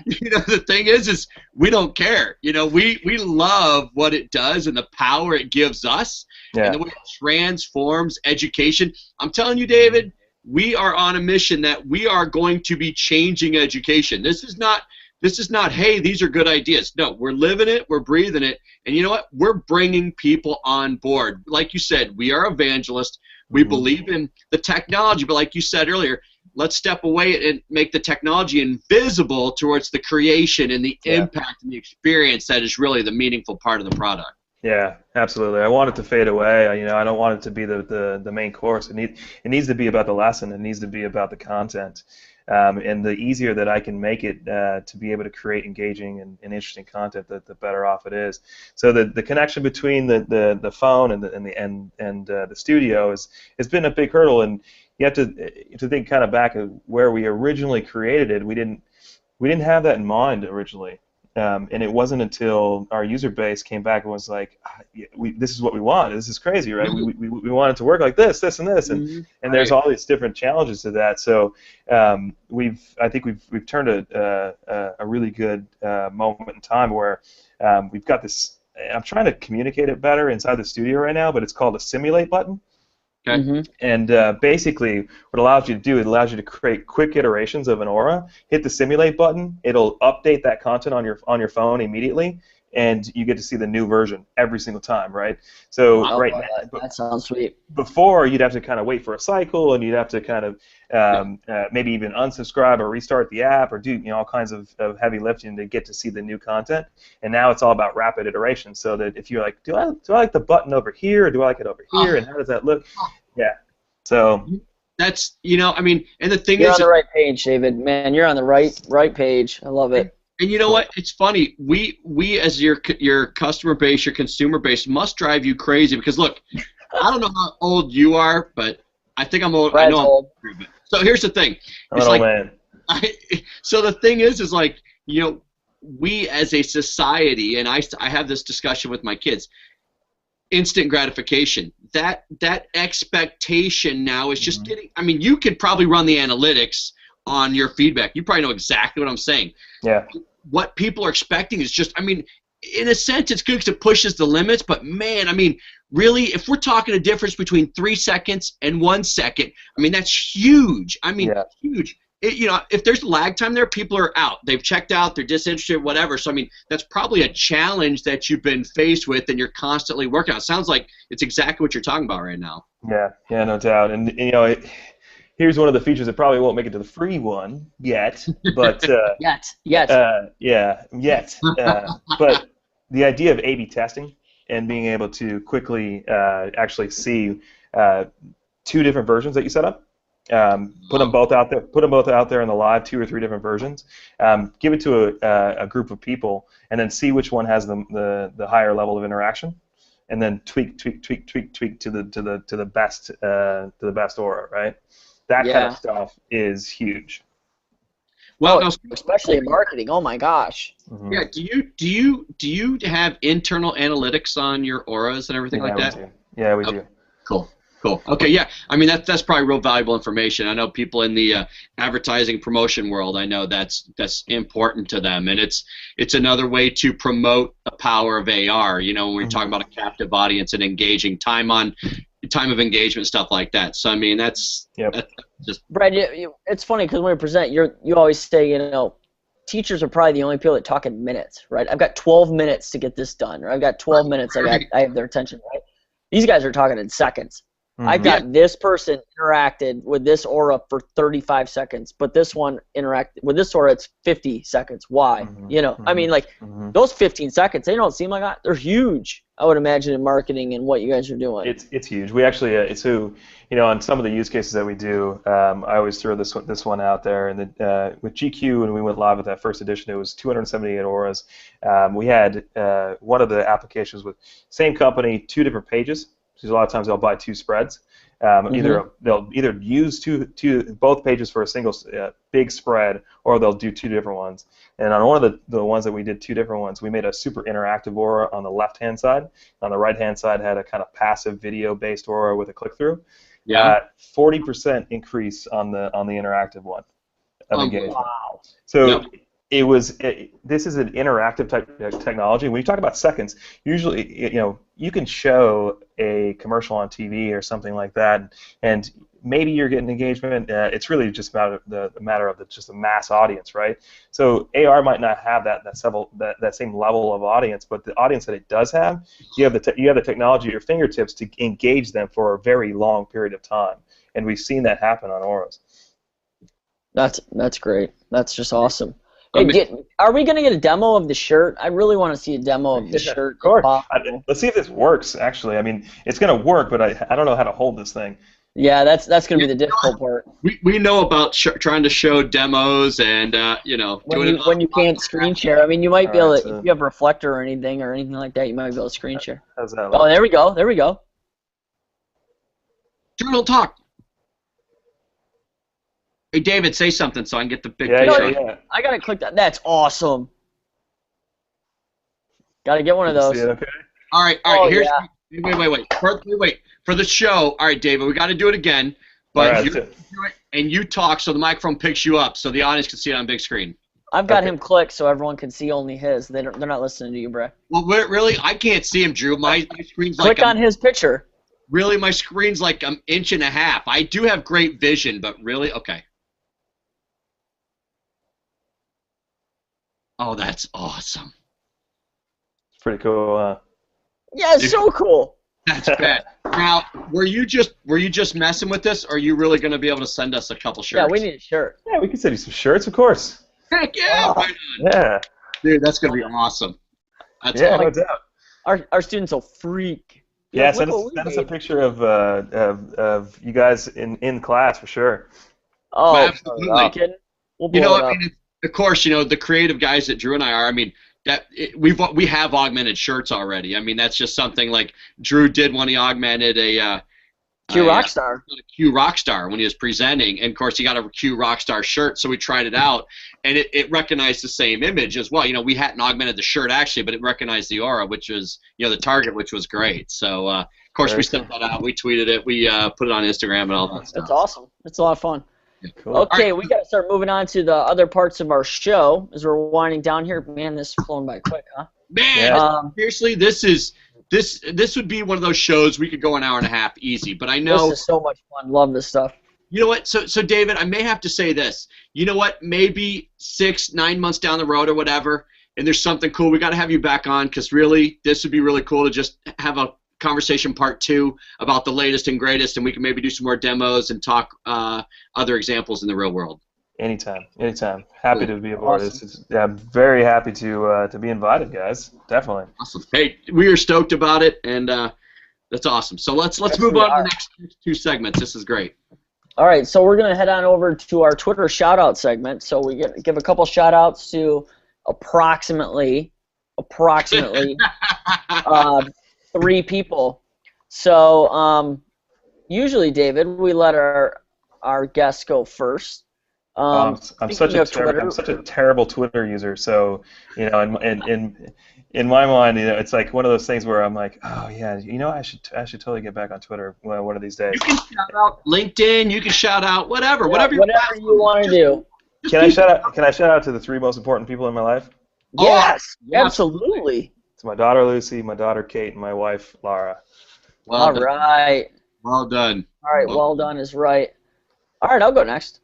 the thing is we don't care. We love what it does and the power it gives us and the way it transforms education. I'm telling you, David, we are on a mission that we are going to be changing education. This is not, hey, these are good ideas. No, we're living it, we're breathing it, and you know what? We're bringing people on board. Like you said, we are evangelists. We believe in the technology, but like you said earlier, let's step away and make the technology invisible towards the creation and the impact and the experience that is really the meaningful part of the product. Yeah, absolutely. I want it to fade away. I don't want it to be the main course. It needs to be about the lesson. It needs to be about the content. And the easier that I can make it to be able to create engaging and interesting content, the better off it is. So the connection between the phone and the studio has been a big hurdle, and you have to think kind of back at where we originally created it. We didn't have that in mind originally. And it wasn't until our user base came back and was like, this is what we want. This is crazy, right? We want it to work like this, and this, and there's all these different challenges to that. So I think we've turned a really good moment in time where we've got this. I'm trying to communicate it better inside the studio right now, but it's called a simulate button. Okay. And basically, what it allows you to do, it allows you to create quick iterations of an aura. Hit the simulate button. It'll update that content on your phone immediately, and you get to see the new version every single time, right? So that sounds sweet. Before, you'd have to kind of wait for a cycle, and you'd have to kind of maybe even unsubscribe or restart the app or do all kinds of heavy lifting to get to see the new content. And now it's all about rapid iteration. So that if you're like, do I like the button over here, or do I like it over here, and how does that look? Yeah. So that's and the thing you're is, on the right page, David. Man, you're on the right page. I love it. And you know what? It's funny. We as your customer base, your consumer base, must drive you crazy because look, I don't know how old you are, but I think I'm old. Brad's I know old. I'm old. So here's the thing. I'm an old man. So the thing is like we as a society, and I have this discussion with my kids. Instant gratification. That expectation now is just getting. I mean, you could probably run the analytics on your feedback. You probably know exactly what I'm saying. Yeah. What people are expecting is just. I mean, in a sense, it's good because it pushes the limits. But man, I mean, really, if we're talking a difference between 3 seconds and 1 second, I mean that's huge. I mean, huge. if there's lag time there, people are out. They've checked out, they're disinterested, whatever. So, I mean, that's probably a challenge that you've been faced with and you're constantly working on. It sounds like it's exactly what you're talking about right now. Yeah, no doubt. And here's one of the features that probably won't make it to the free one yet, but yet. But the idea of A/B testing and being able to quickly actually see two different versions that you set up. Put them both out there. Put them both out there in the live, 2 or 3 different versions. Give it to a group of people, and then see which one has the higher level of interaction, and then tweak to the best aura. Right. That kind of stuff is huge. Well, especially in marketing. Oh my gosh. Mm-hmm. Yeah. Do you have internal analytics on your auras and everything like that? We do. Yeah, we do. Cool. Okay, yeah. I mean, that's probably real valuable information. I know people in the advertising promotion world. I know that's important to them, and it's another way to promote the power of AR. You know, when we're talking about a captive audience and engaging time of engagement, stuff like that. So I mean, that's just. Brad, it's funny because when we present, you always say, teachers are probably the only people that talk in minutes, right? I've got 12 minutes to get this done, or I've got 12 minutes. I have their attention, right? These guys are talking in seconds. I've got this person interacted with this aura for 35 seconds, but this one interacted with this aura, it's 50 seconds. Why? I mean, like, those 15 seconds, they don't seem like that. They're huge, I would imagine, in marketing and what you guys are doing. It's huge. We actually, on some of the use cases that we do, I always throw this one out there. And with GQ, when we went live with that first edition, it was 278 auras. We had one of the applications with same company, 2 different pages. Because a lot of times they'll buy 2 spreads. They'll either use both pages for a single big spread, or they'll do 2 different ones. And on one of the ones that we did 2 different ones, we made a super interactive aura on the left-hand side. On the right-hand side had a kind of passive video-based aura with a click-through. 40% increase on the interactive one of engagement. Wow. So. This is an interactive type technology. When you talk about seconds, usually you can show a commercial on TV or something like that, and maybe you're getting engagement. It's really just the matter of just the mass audience, right? So AR might not have that same level of audience, but the audience that it does have, you have the technology at your fingertips to engage them for a very long period of time, and we've seen that happen on auras. That's great. That's just awesome. Hey, are we going to get a demo of the shirt? I really want to see a demo of the shirt. Of course. Let's see if this works, actually. I mean, it's going to work, but I don't know how to hold this thing. Yeah, that's going to be the difficult part. We know about trying to show demos and, when you can't screen share. I mean, you might be able to, if you have a reflector or anything like that, you might be able to screen share. How's that look? Oh, there we go. Drew, don't talk. Hey, David, say something so I can get the big picture. Yeah. I got to click that. That's awesome. Got to get one of those. Okay. All right. Wait. For the show, all right, David, we got to do it again. But you do it, and you talk so the microphone picks you up so the audience can see it on big screen. I've got him click so everyone can see only his. They're not listening to you, Brett. Well, really? I can't see him, Drew. My screen's click on his picture. Really, my screen's like an inch and a half. I do have great vision, but really? Okay. Oh, that's awesome. It's pretty cool. Yeah, it's so cool. That's bad. Now, were you just messing with this, or are you really going to be able to send us a couple shirts? Yeah, we need a shirt. Yeah, we can send you some shirts, of course. Heck yeah! Yeah. Dude, that's going to be awesome. That's no doubt. Our students will freak. Yeah, send us a picture of you guys in class for sure. Oh, absolutely. We'll blow it up. I mean, of course, the creative guys that Drew and I are. I mean, we have augmented shirts already. I mean, that's just something like Drew did when he augmented a Q Rockstar. Q Rockstar when he was presenting, and of course he got a Q Rockstar shirt, so we tried it out, and it recognized the same image as well. We hadn't augmented the shirt actually, but it recognized the aura, which was the target, which was great. So of course we sent that out, we tweeted it, we put it on Instagram and all that stuff. That's awesome. It's a lot of fun. Yeah, cool. Okay, we got to start moving on to the other parts of our show as we're winding down here. Man, this is flowing by quick, huh? Man, seriously, this would be one of those shows we could go an hour and a half easy. But I know this is so much fun. Love this stuff. You know what? So David, I may have to say this. You know what? Maybe 6, 9 months down the road or whatever, and there's something cool. We got to have you back on because really, this would be really cool to just have a conversation part 2 about the latest and greatest, and we can maybe do some more demos and talk other examples in the real world. Anytime. Happy to be a part of this. Yeah, I'm very happy to be invited, guys. Definitely. Awesome. Hey, we are stoked about it, and that's awesome. So let's move on to the next 2 segments. This is great. All right, so we're going to head on over to our Twitter shout-out segment. So we give a couple shout-outs to approximately 3 people. So usually, David, we let our guests go first. I'm such a terrible Twitter user. So in my mind, it's like one of those things where I'm like, oh yeah, I should totally get back on Twitter one of these days. You can shout out LinkedIn. You can shout out whatever you want to do. Can I shout out to the 3 most important people in my life? Yes, absolutely. It's my daughter Lucy, my daughter Kate, and my wife Lara. All right. Well done. All right, well done is right. All right, I'll go next.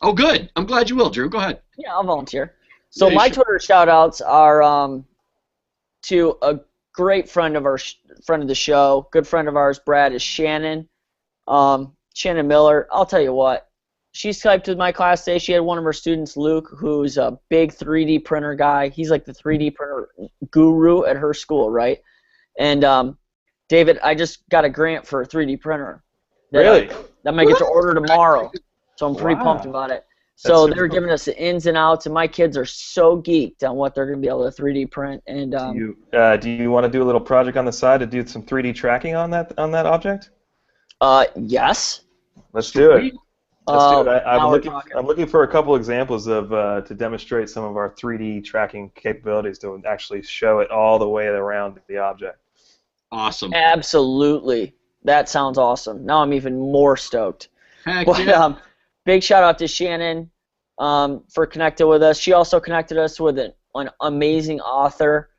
Oh, good. I'm glad you will, Drew. Go ahead. Yeah, I'll volunteer. So my Twitter shout-outs are to a great friend of the show, good friend of ours, Brad, is Shannon. Shannon Miller. I'll tell you what. She Skyped with my class today. She had one of her students, Luke, who's a big 3D printer guy. He's like the 3D printer guru at her school, right? And David, I just got a grant for a 3D printer. Really? That might get to order tomorrow. So I'm pretty pumped about it. So they're giving us the ins and outs, and my kids are so geeked on what they're going to be able to 3D print. And do you want to do a little project on the side to do some 3D tracking on that object? Yes. Let's do it. Let's do it. I'm looking for a couple examples of to demonstrate some of our 3D tracking capabilities to actually show it all the way around the object. Awesome. Absolutely. That sounds awesome. Now I'm even more stoked. Heck yeah. Big shout out to Shannon for connecting with us. She also connected us with an amazing author,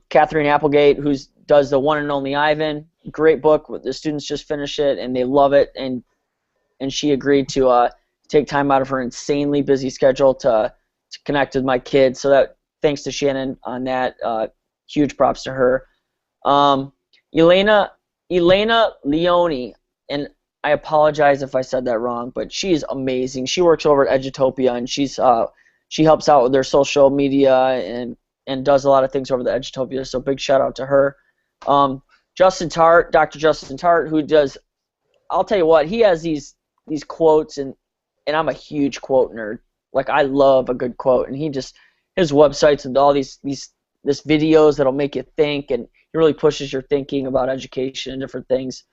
Catherine Applegate, who does the One and Only Ivan. Great book. The students just finished it and they love it. And she agreed to take time out of her insanely busy schedule to connect with my kids. So that thanks to Shannon on that. Huge props to her. Elena Leone, and I apologize if I said that wrong, but she's amazing. She works over at Edutopia, and she helps out with their social media and does a lot of things over at Edutopia. So big shout out to her. Justin Tart, Dr. Justin Tart, who does. I'll tell you what, he has these quotes, and I'm a huge quote nerd. Like I love a good quote, and his websites and all these videos that'll make you think, and he really pushes your thinking about education and different things.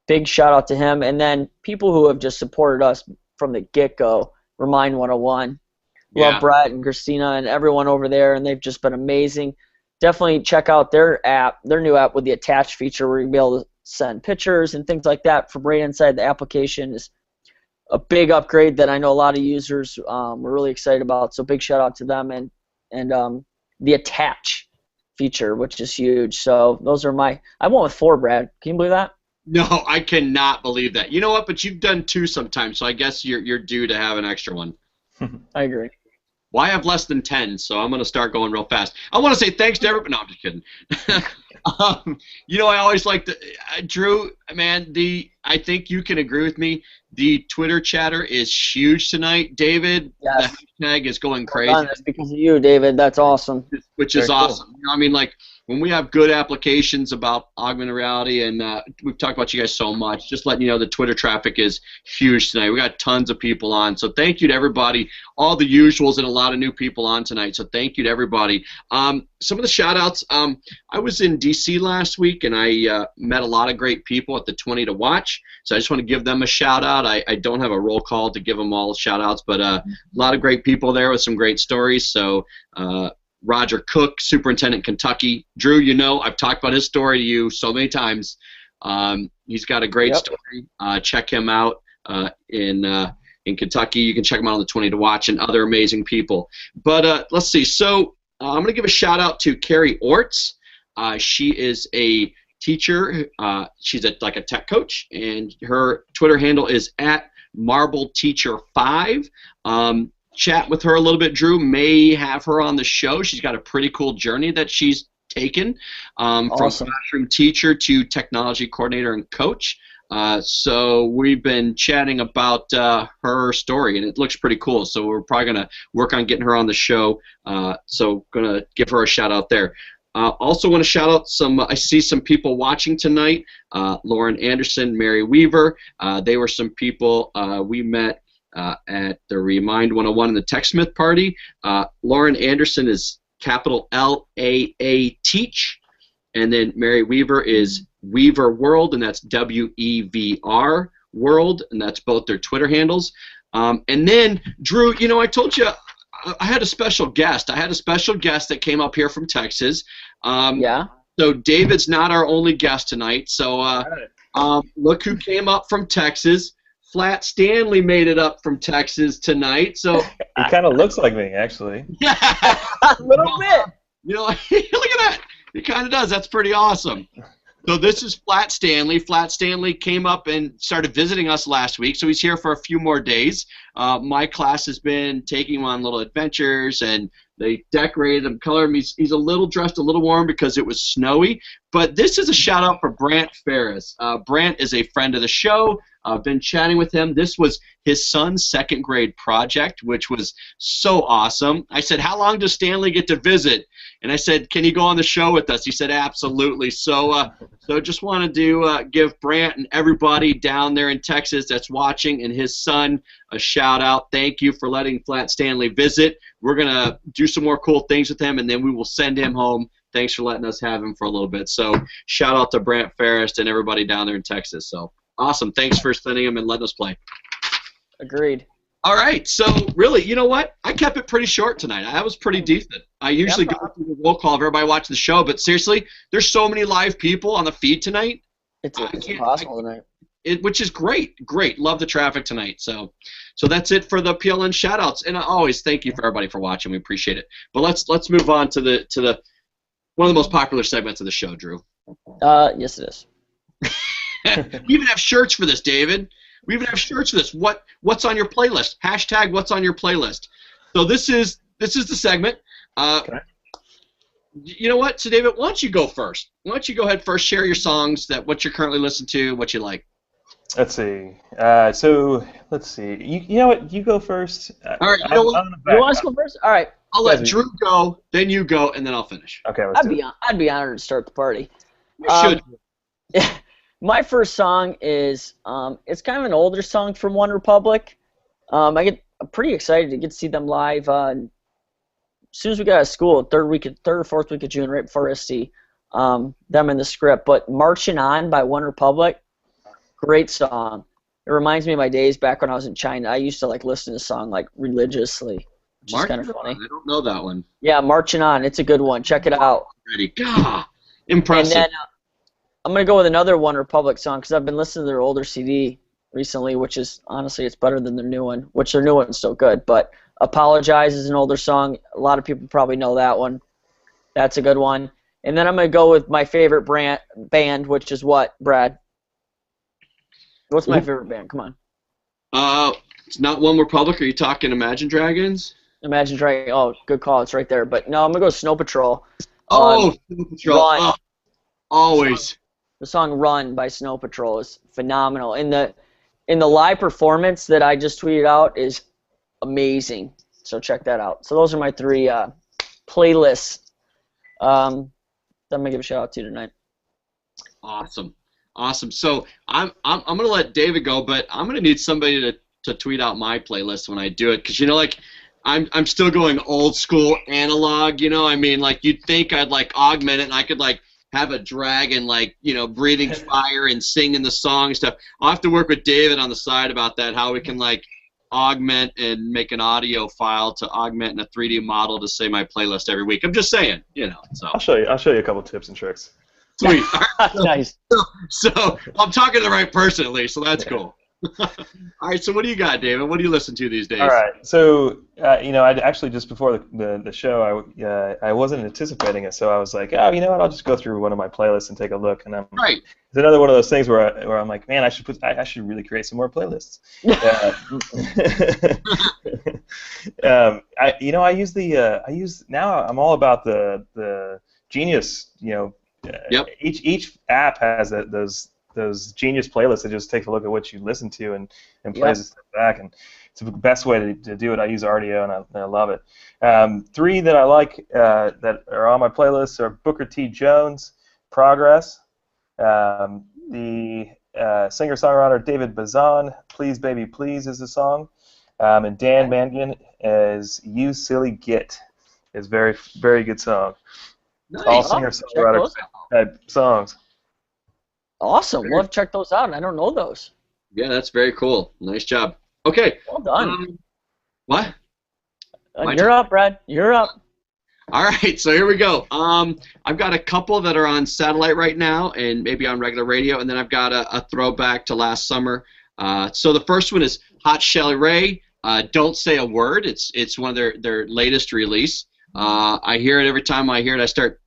Big shout out to him. And then people who have just supported us from the get-go, Remind 101. Love Brett and Christina and everyone over there, and they've just been amazing. Definitely check out their new app with the attach feature where you'll be able to send pictures and things like that from right inside the application. Is a big upgrade that I know a lot of users were really excited about. So big shout out to them and the attach feature, which is huge. So those are I went with 4, Brad. Can you believe that? No, I cannot believe that. You know what? But you've done 2 sometimes, so I guess you're due to have an extra one. I agree. Well, I have less than 10, so I'm going to start going real fast. I want to say thanks to everybody. No, I'm just kidding. I always like to, Drew, man, I think you can agree with me. The Twitter chatter is huge tonight. David, yes. The hashtag is going crazy. That's because of you, David. That's awesome. Which is awesome. Cool. When we have good applications about augmented reality, and we've talked about you guys so much, just letting you know the Twitter traffic is huge tonight. We got tons of people on, so thank you to everybody, all the usuals and a lot of new people on tonight, so thank you to everybody. Some of the shout-outs, I was in D.C. last week, and I met a lot of great people at the 20 to Watch, so I just want to give them a shout-out. I don't have a roll call to give them all shout-outs, but a lot of great people there with some great stories, so Roger Cook, Superintendent Kentucky. Drew, I've talked about his story to you so many times. He's got a great story. Check him out in Kentucky. You can check him out on the 20 to Watch and other amazing people. But let's see. So I'm going to give a shout out to Carrie Orts. She is a teacher. She's like a tech coach, and her Twitter handle is Marble Teacher 5. Chat with her a little bit, Drew. May have her on the show. She's got a pretty cool journey that she's taken from classroom teacher to technology coordinator and coach. So we've been chatting about her story, and it looks pretty cool. So we're probably going to work on getting her on the show. So going to give her a shout out there. Also want to shout out I see some people watching tonight. Lauren Anderson, Mary Weaver. They were some people we met at the Remind 101 in the TechSmith party. Lauren Anderson is capital L-A-A Teach, and then Mary Weaver is Weaver World, and that's W-E-V-R World, and that's both their Twitter handles. And then, Drew, I told you I had a special guest. I had a special guest that came up here from Texas. Yeah. So David's not our only guest tonight. So look who came up from Texas. Flat Stanley made it up from Texas tonight. So he kind of looks like me, actually. Yeah, a little bit. Look at that. He kind of does. That's pretty awesome. So this is Flat Stanley. Flat Stanley came up and started visiting us last week, so he's here for a few more days. My class has been taking him on little adventures, and they decorated him, colored him. He's a little dressed, a little warm because it was snowy. But this is a shout out for Brant Ferris. Brant is a friend of the show. I've been chatting with him. This was his son's second grade project, which was so awesome. I said, how long does Stanley get to visit? And I said, can he go on the show with us? He said, absolutely. So just wanted to give Brant and everybody down there in Texas that's watching and his son a shout out. Thank you for letting Flat Stanley visit. We're going to do some more cool things with him, and then we will send him home. Thanks for letting us have him for a little bit. So shout out to Brant Ferris and everybody down there in Texas. So awesome. Thanks for sending him and letting us play. Agreed. All right. So really, you know what? I kept it pretty short tonight. I was pretty decent. I usually go through the roll call of everybody watching the show, but seriously, there's so many live people on the feed tonight. It's impossible tonight. Which is great. Great. Love the traffic tonight. So that's it for the PLN shoutouts. And I always thank you for everybody for watching. We appreciate it. But let's move on to the one of the most popular segments of the show, Drew. Yes, it is. We even have shirts for this, David. We even have shirts for this. What's on your playlist? Hashtag what's on your playlist. So this is the segment. Okay. You know what? So David, why don't you go first? Why don't you go ahead first? Share your songs, what you're currently listening to, what you like. Let's see. So let's see. You know what? You go first. All right. You want us to go first? All right. I'll let Drew go, then you go, and then I'll finish. Okay. I'd be honored to start the party. You should. My first song is it's kind of an older song from One Republic. I'm pretty excited to get to see them live as soon as we got out of school, third or fourth week of June, right before ISTE. Them in the script, but "Marching On" by One Republic, great song. It reminds me of my days back when I was in China. I used to listen to this song religiously, which is kind of funny. I don't know that one. Yeah, "Marching On." It's a good one. Check it out. Ready? God, impressive. And then I'm gonna go with another One Republic song because I've been listening to their older CD recently, which is honestly it's better than their new one. Which their new one's still good, but "Apologize" is an older song. A lot of people probably know that one. That's a good one. And then I'm gonna go with my favorite band, which is what, Brad? What's my favorite band? Come on. It's not One Republic. Are you talking Imagine Dragons? Imagine Dragons. Oh, good call. It's right there. But no, I'm gonna go Snow Patrol. Snow Patrol. Run. Always. The song "Run" by Snow Patrol is phenomenal. In the live performance that I just tweeted out is amazing. So check that out. So those are my three playlists. That I'm gonna give a shout out to tonight. Awesome. So I'm gonna let David go, but I'm gonna need somebody to tweet out my playlist when I do it, because I'm still going old school analog. You'd think I'd augment it and I could have a dragon breathing fire and singing the song and stuff. I'll have to work with David on the side about that, how we can augment and make an audio file to augment in a 3D model to say my playlist every week. I'm just saying, So I'll show you a couple tips and tricks. Sweet. Nice. So I'm talking to the right person at least, so that's cool. All right, so what do you got, David? What do you listen to these days? All right. So, I actually just before the show, I wasn't anticipating it, so I was like, oh, you know what? I'll just go through one of my playlists and take a look. And Right. it's another one of those things where I'm like, man, I should really create some more playlists. I use now. I'm all about the Genius. Yep. Each app has those Genius playlists that just takes a look at what you listen to and plays it back, and it's the best way to do it. I use RDO and I love it. Three that I like that are on my playlist are Booker T. Jones, Progress, the singer-songwriter David Bazan, Please Baby Please is the song, and Dan Mangan is You Silly Git is very, very good song. Nice. All singer-songwriter songs. Awesome. We'll have to check those out. I don't know those. Yeah, that's very cool. Nice job. Okay. Well done. What? You're up, Brad. You're up. All right, so here we go. I've got a couple that are on satellite right now and maybe on regular radio, and then I've got a throwback to last summer. So the first one is Hot Shelly Ray, Don't Say a Word. It's one of their latest release. I hear it every time I hear it.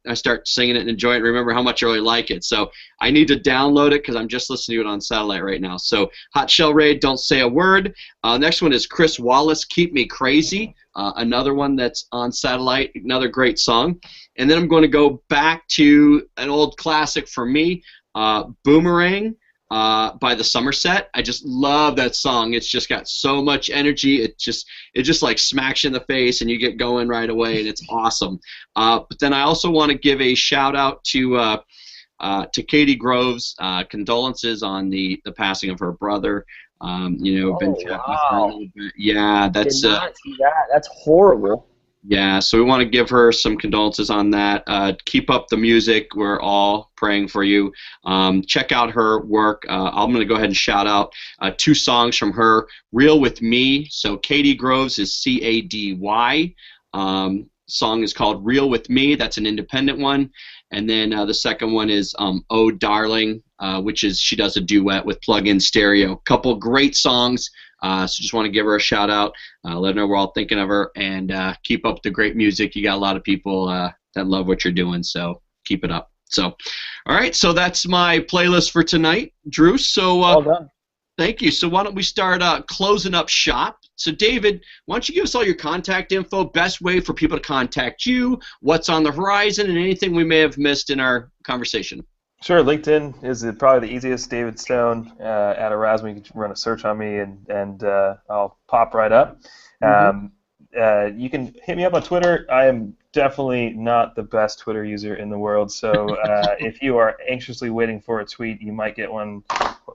I start singing it and enjoying it. Remember how much I really like it. So I need to download it because I'm just listening to it on satellite right now. So Hot Shell Raid, Don't Say a Word. Next one is Chris Wallace, Keep Me Crazy. Another one that's on satellite. Another great song. And then I'm going to go back to an old classic for me, Boomerang. By the Somerset. I just love that song. It's just got so much energy. It just like smacks you in the face and you get going right away, and it's awesome. But then I also want to give a shout out to Katie Groves. Condolences on the passing of her brother. Been chatting with her a little bit. Yeah, that's did not see that. That's horrible. Yeah, so we want to give her some condolences on that. Keep up the music. We're all praying for you. Check out her work. I'm going to go ahead and shout out two songs from her. Real With Me. So Katie Groves is C-A-D-Y. Song is called Real With Me. That's an independent one. And then the second one is Oh Darling, which is she does a duet with Plug-In Stereo. Couple great songs. So just want to give her a shout out, let her know we're all thinking of her, and keep up the great music. You got a lot of people that love what you're doing, so keep it up. So, all right, so that's my playlist for tonight, Drew. So well done. Thank you. So why don't we start closing up shop? So David, why don't you give us all your contact info, best way for people to contact you, what's on the horizon, and anything we may have missed in our conversation. Sure, LinkedIn is probably the easiest. David Stone at Aurasma. You can run a search on me, and I'll pop right up. You can hit me up on Twitter. I am definitely not the best Twitter user in the world, so if you are anxiously waiting for a tweet, you might get one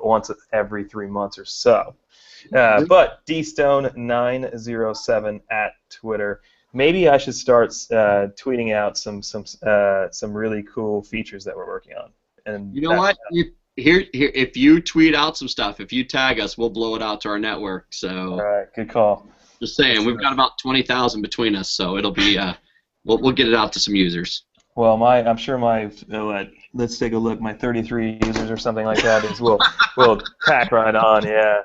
once every 3 months or so. But dstone907 at Twitter. Maybe I should start tweeting out some really cool features that we're working on. And you know what? Here, if you tweet out some stuff, if you tag us, we'll blow it out to our network. So. All right, good call. Just saying, we've got about 20,000 between us, so it'll be we'll get it out to some users. Well, I'm sure let's take a look. My 33 users or something like that is will pack right on. Yeah.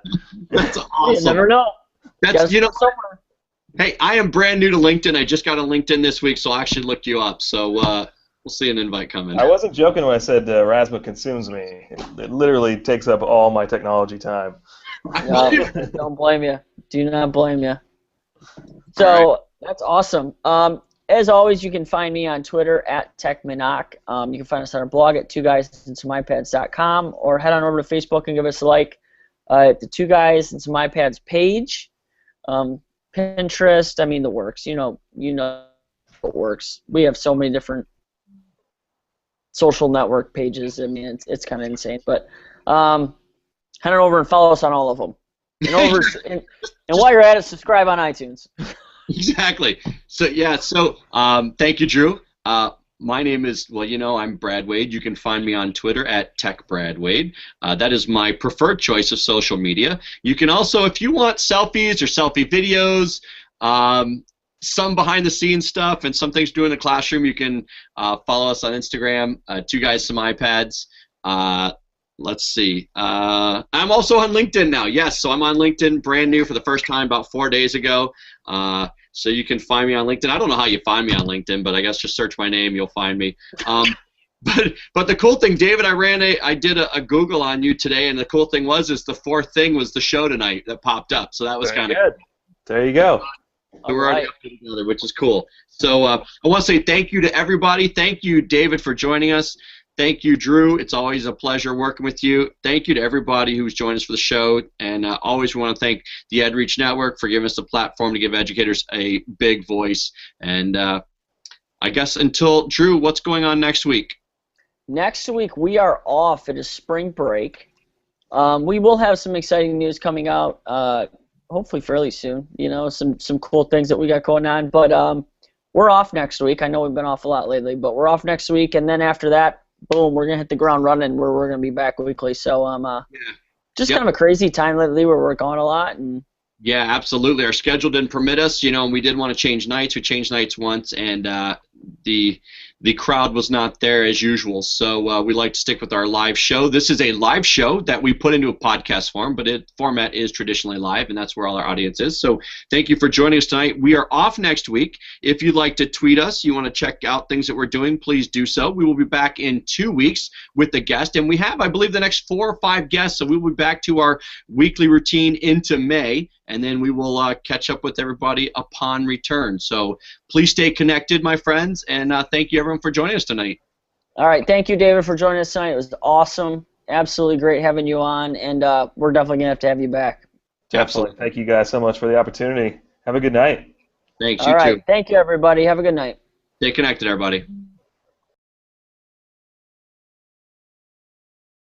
That's awesome. You never know. That's somewhere. Hey, I am brand new to LinkedIn. I just got on LinkedIn this week, so I actually looked you up. So we'll see an invite coming. I wasn't joking when I said Aurasma consumes me. It literally takes up all my technology time. No, don't blame you. Do not blame you. So that's awesome. As always, you can find me on Twitter at TechMinoc. You can find us on our blog at twoguysandsomeipads.com, or head on over to Facebook and give us a like at the Two Guys and Some iPads page. Pinterest, I mean the works. You know what works. We have so many different social network pages. I mean it's kind of insane. But head on over and follow us on all of them. And while you're at it, subscribe on iTunes. Exactly. So thank you, Drew. My name is, I'm Brad Wade. You can find me on Twitter at TechBradWade. That is my preferred choice of social media. You can also, if you want selfies or selfie videos, some behind-the-scenes stuff and some things to do in the classroom, you can follow us on Instagram, Two Guys Some iPads. let's see. I'm also on LinkedIn now. Yes, so I'm on LinkedIn, brand new for the first time about 4 days ago. So you can find me on LinkedIn. I don't know how you find me on LinkedIn, but I guess just search my name, you'll find me. But the cool thing, David, I did a Google on you today, and the cool thing is the fourth thing was the show tonight that popped up. So that was kind of good. There you go. So we're already up together, which is cool. So I want to say thank you to everybody. Thank you, David, for joining us. Thank you, Drew. It's always a pleasure working with you. Thank you to everybody who's joined us for the show. And always we want to thank the EdReach Network for giving us the platform to give educators a big voice. And I guess until, Drew, what's going on next week? Next week we are off. It is spring break. We will have some exciting news coming out, hopefully fairly soon. You know, some cool things that we got going on. But we're off next week. I know we've been off a lot lately, but we're off next week. And then after that, boom, we're going to hit the ground running where we're going to be back weekly. So just kind of a crazy time lately where we're gone a lot. And yeah, absolutely. Our schedule didn't permit us, you know, and we did want to change nights. We changed nights once, and the crowd was not there as usual. So we like to stick with our live show. This is a live show that we put into a podcast form, but its format is traditionally live, and that's where all our audience is. So thank you for joining us tonight. We are off next week. If you'd like to tweet us, you want to check out things that we're doing, please do so. We will be back in 2 weeks with the guest, and we have, I believe, the next 4 or 5 guests, so we will be back to our weekly routine into May, and then we will catch up with everybody upon return. So please stay connected, my friends, and thank you, everyone, for joining us tonight. All right, thank you, David, for joining us tonight. It was awesome. Absolutely great having you on, and we're definitely going to have you back. Absolutely. Thank you guys so much for the opportunity. Have a good night. Thanks, you too. All right, thank you, everybody. Have a good night. Stay connected, everybody.